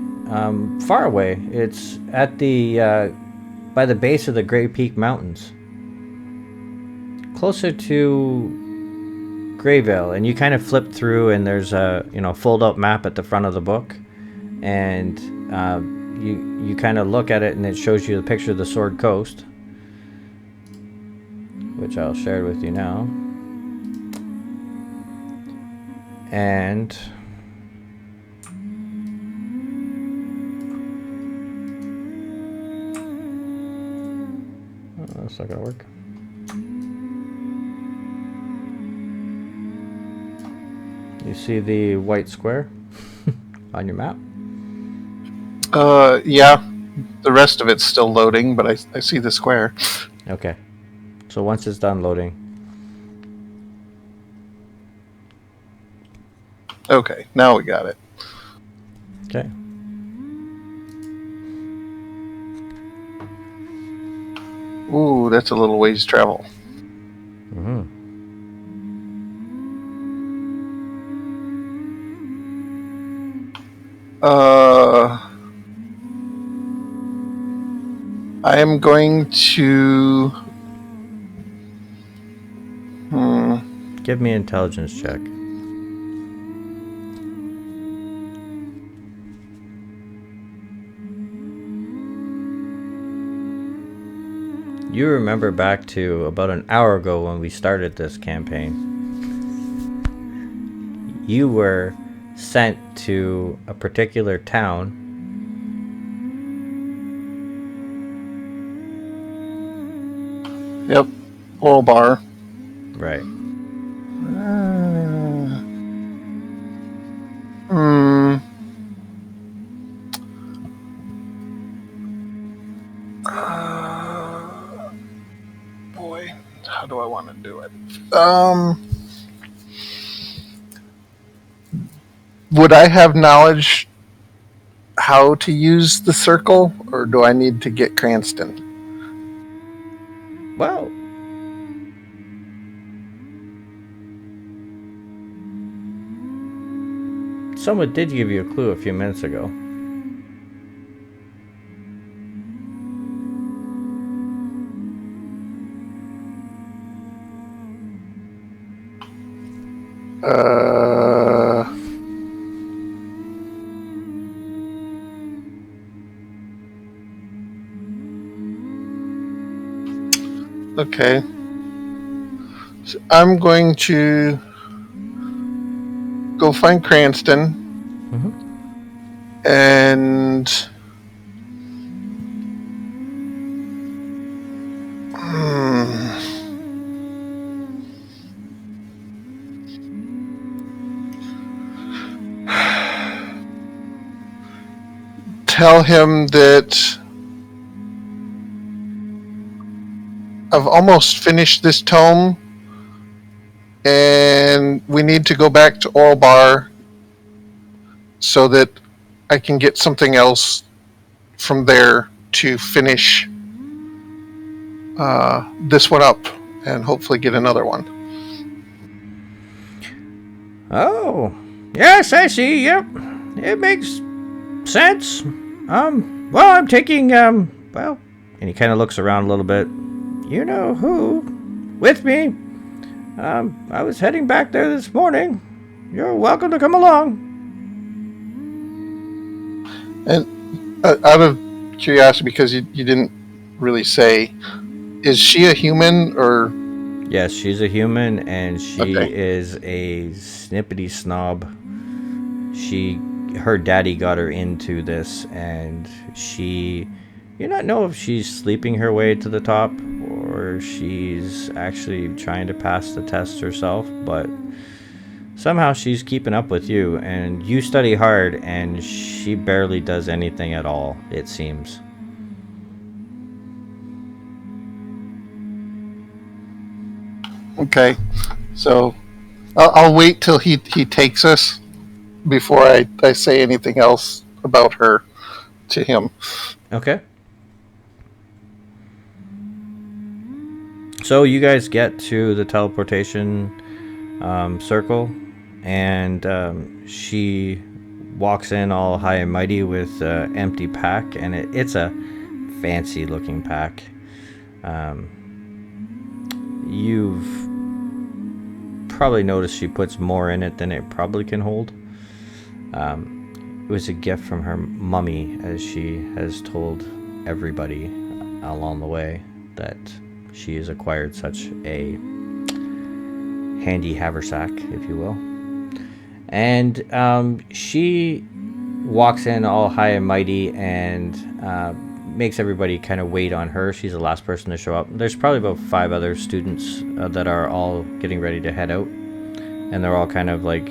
Far away. It's at the by the base of the Great Peak Mountains, closer to Greyville. And you kind of flip through, and there's a fold-out map at the front of the book, and you kind of look at it, and it shows you the picture of the Sword Coast, which I'll share with you now. And that's not gonna work. You see the white square on your map? Yeah. The rest of it's still loading, but I see the square. Okay. So once it's done loading. Okay, now we got it. Okay. Ooh, that's a little ways to travel. Mm-hmm. I am going to. Give me an intelligence check. You remember back to about an hour ago when we started this campaign. You were sent to a particular town. Yep, oil bar. Right. Boy, how do I want to do it? Would I have knowledge how to use the circle, or do I need to get Cranston? Well, someone did give you a clue a few minutes ago. Okay. So I'm going to go find Cranston. And tell him that I've almost finished this tome, and we need to go back to Oral Bar so that I can get something else from there to finish this one up and hopefully get another one. Oh, yes, I see. Yep, it makes sense. Well, I'm taking, well, And he kind of looks around a little bit. you know who with me. I was heading back there this morning. You're welcome to come along. And out of curiosity, because you didn't really say, is she a human or? Yes, she's a human, and she Okay. is a snippety snob. Her daddy got her into this, and you not know if she's sleeping her way to the top or she's actually trying to pass the test herself, but somehow she's keeping up with you, and you study hard, and she barely does anything at all, it seems. Okay, so I'll wait till he takes us before I say anything else about her to him. Okay. So you guys get to the teleportation circle, and she walks in all high and mighty with an empty pack, and it's a fancy looking pack. You've probably noticed she puts more in it than it probably can hold. It was a gift from her mummy, as she has told everybody along the way that she has acquired such a handy haversack, if you will. And she walks in all high and mighty and makes everybody kind of wait on her. She's the last person to show up. There's probably about 5 other students that are all getting ready to head out. And they're all kind of like,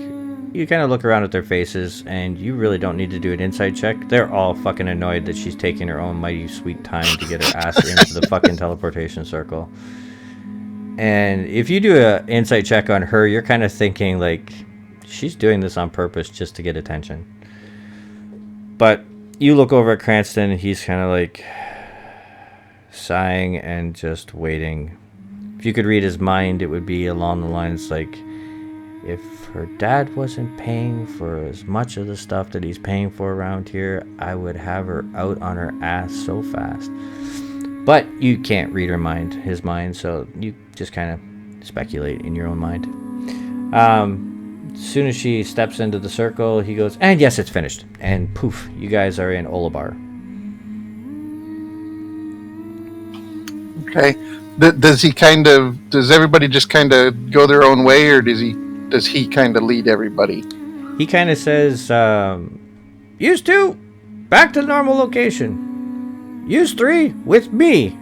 you kind of look around at their faces, and you really don't need to do an insight check. They're all fucking annoyed that she's taking her own mighty sweet time to get her ass into the fucking teleportation circle. And if you do an insight check on her, you're kind of thinking like, she's doing this on purpose just to get attention. But you look over at Cranston, and he's kind of like sighing and just waiting. If you could read his mind, it would be along the lines like, if her dad wasn't paying for as much of the stuff that he's paying for around here, I would have her out on her ass so fast. But you can't read his mind, so you just kind of speculate in your own mind. As soon as she steps into the circle, he goes, and yes, it's finished. And poof, you guys are in Olabar. Okay. Does everybody just kind of go their own way, or does he kind of lead everybody? He kind of says, use 2, back to the normal location. Use 3, with me.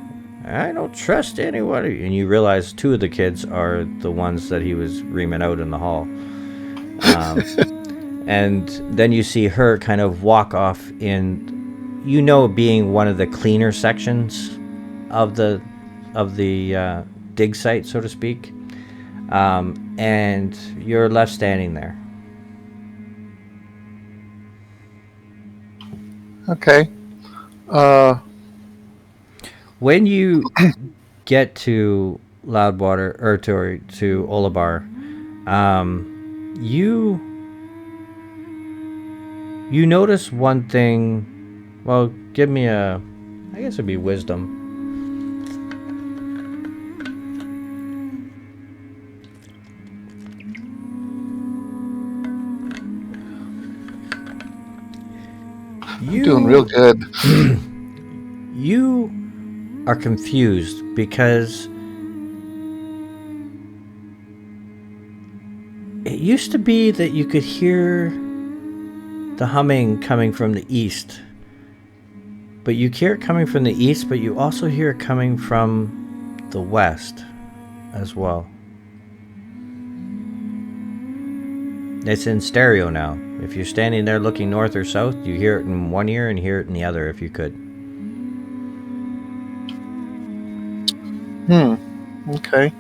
I don't trust anyone. And you realize 2 of the kids are the ones that he was reaming out in the hall. And then you see her kind of walk off in, being one of the cleaner sections of the dig site, so to speak. And you're left standing there. Okay. When you get to Loudwater, or to Olabar, you notice one thing. Well, give me I guess it'd be wisdom. You're doing real good. You are confused because used to be that you could hear the humming coming from the east. But you hear it coming from the east, but you also hear it coming from the west as well. It's in stereo now. If you're standing there looking north or south, you hear it in one ear and hear it in the other if you could. Okay.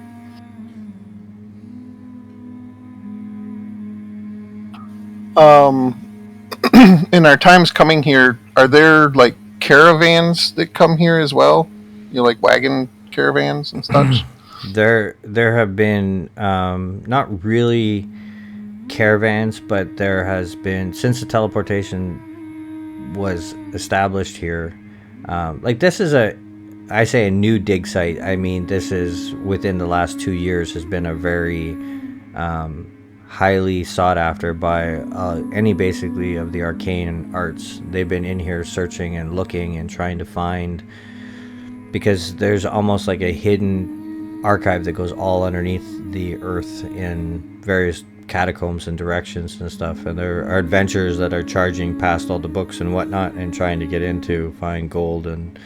In our times coming here, are there like caravans that come here as well? Like wagon caravans and such? There have been not really caravans, but there has been, since the teleportation was established here, like this is I say a new dig site. I mean, this is within the last 2 years has been a very highly sought after by any basically of the arcane arts. They've been in here searching and looking and trying to find, because there's almost like a hidden archive that goes all underneath the earth in various catacombs and directions and stuff, and there are adventurers that are charging past all the books and whatnot and trying to get in to find gold and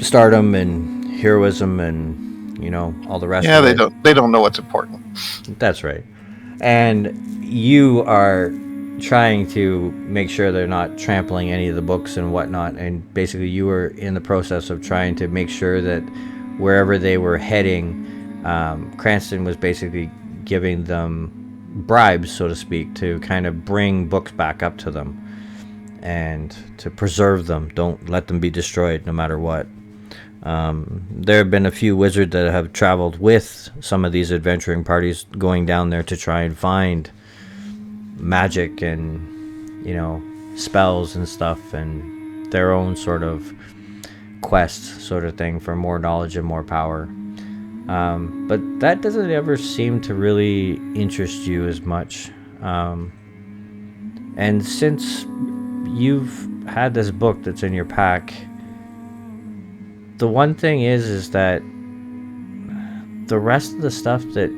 stardom and heroism and all the rest of it. They don't know what's important. That's right. And you are trying to make sure they're not trampling any of the books and whatnot, and basically you were in the process of trying to make sure that wherever they were heading, Cranston was basically giving them bribes, so to speak, to kind of bring books back up to them and to preserve them. Don't let them be destroyed no matter what. There have been a few wizards that have traveled with some of these adventuring parties going down there to try and find magic and spells and stuff, and their own sort of quest sort of thing for more knowledge and more power. But that doesn't ever seem to really interest you as much. And since you've had this book that's in your pack, the one thing is that the rest of the stuff that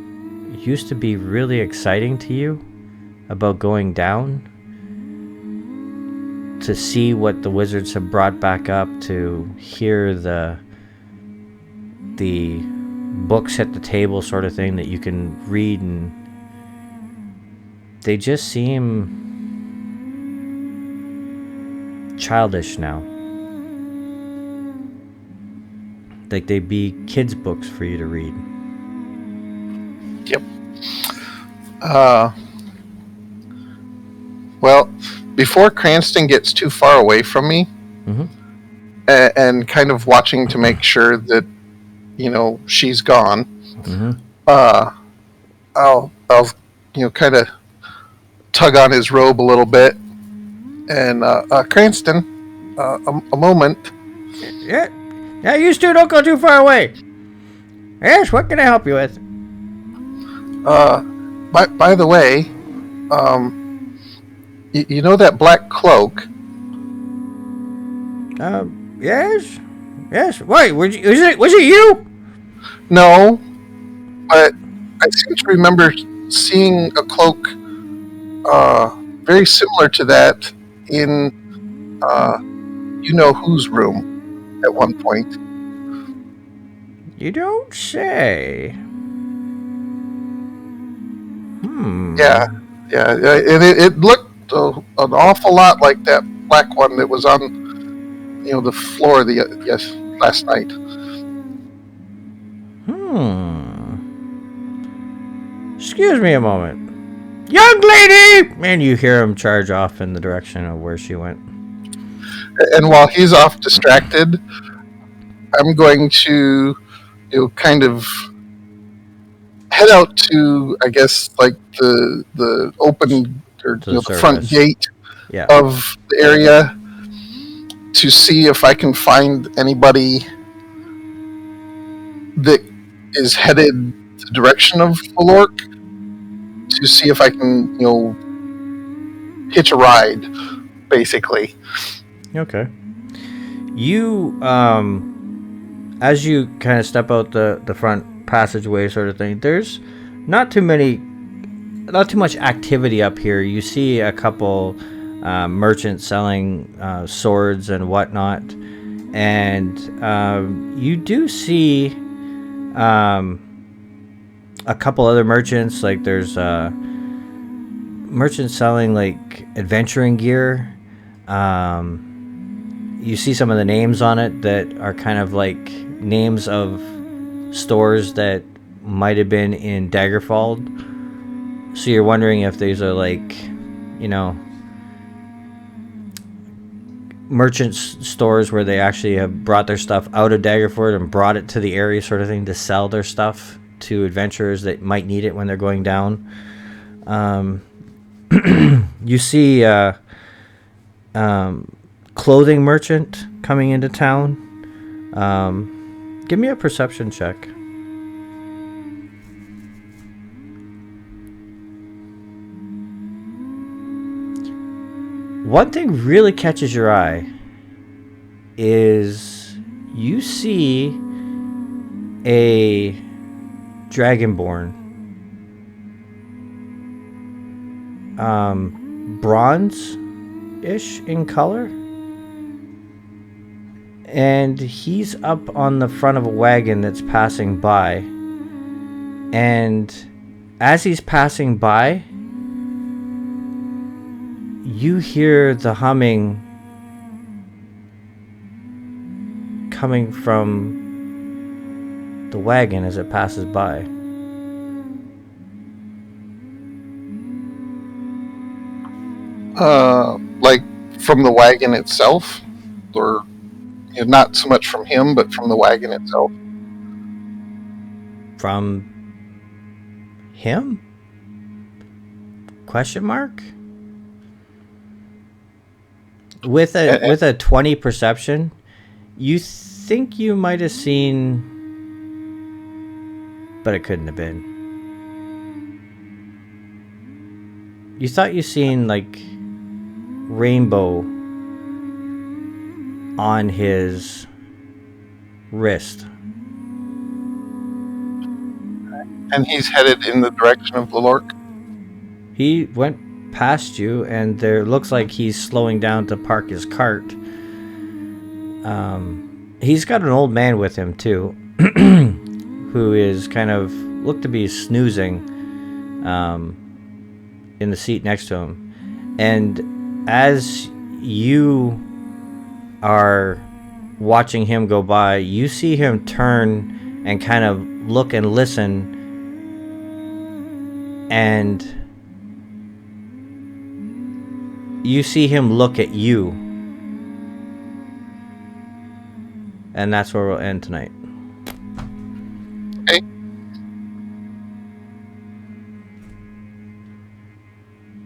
used to be really exciting to you about going down to see what the wizards have brought back up, to hear the books at the table sort of thing that you can read, and they just seem childish now. Like they'd be kids' books for you to read. Yep. Well, before Cranston gets too far away from me, and kind of watching to make sure that she's gone, I'll kind of tug on his robe a little bit, and Cranston, a moment. Yeah. Now you two don't go too far away. Yes, what can I help you with? By the way, you know that black cloak? Yes. Wait, was it you? No, but I seem to remember seeing a cloak very similar to that in whose room at one point. You don't say. Yeah, and it looked an awful lot like that black one that was on the floor last night. Excuse me a moment. Young lady! And you hear him charge off in the direction of where she went. And while he's off distracted, I'm going to kind of head out to, I guess, like the open, or the front gate of the area, to see if I can find anybody that is headed the direction of Falork, to see if I can, hitch a ride, basically. Okay. You, as you kind of step out the front passageway sort of thing, there's not too many not too much activity up here. You see a couple merchants selling swords and whatnot, and you do see a couple other merchants. Like there's merchants selling like adventuring gear. You see some of the names on it that are kind of like names of stores that might have been in Daggerfall. So you're wondering if these are like, you know, merchant stores where they actually have brought their stuff out of Daggerford and brought it to the area, sort of thing, to sell their stuff to adventurers that might need it when they're going down. You see clothing merchant coming into town. Give me a perception check. One thing really catches your eye is you see a dragonborn, bronze-ish in color, and he's up on the front of a wagon that's passing by, and as he's passing by, you hear the humming coming from the wagon as it passes by. Like from the wagon itself, or not so much from him, but from the wagon itself. From him? Question mark? With a 20 perception, you think you might have seen, but it couldn't have been. You thought you seen like rainbow on his wrist. And he's headed in the direction of Lork. He went past you, and there looks like he's slowing down to park his cart. He's got an old man with him too, who is kind of looked to be snoozing in the seat next to him. And as you are watching him go by, you see him turn and kind of look and listen, and you see him look at you. And that's where we'll end tonight.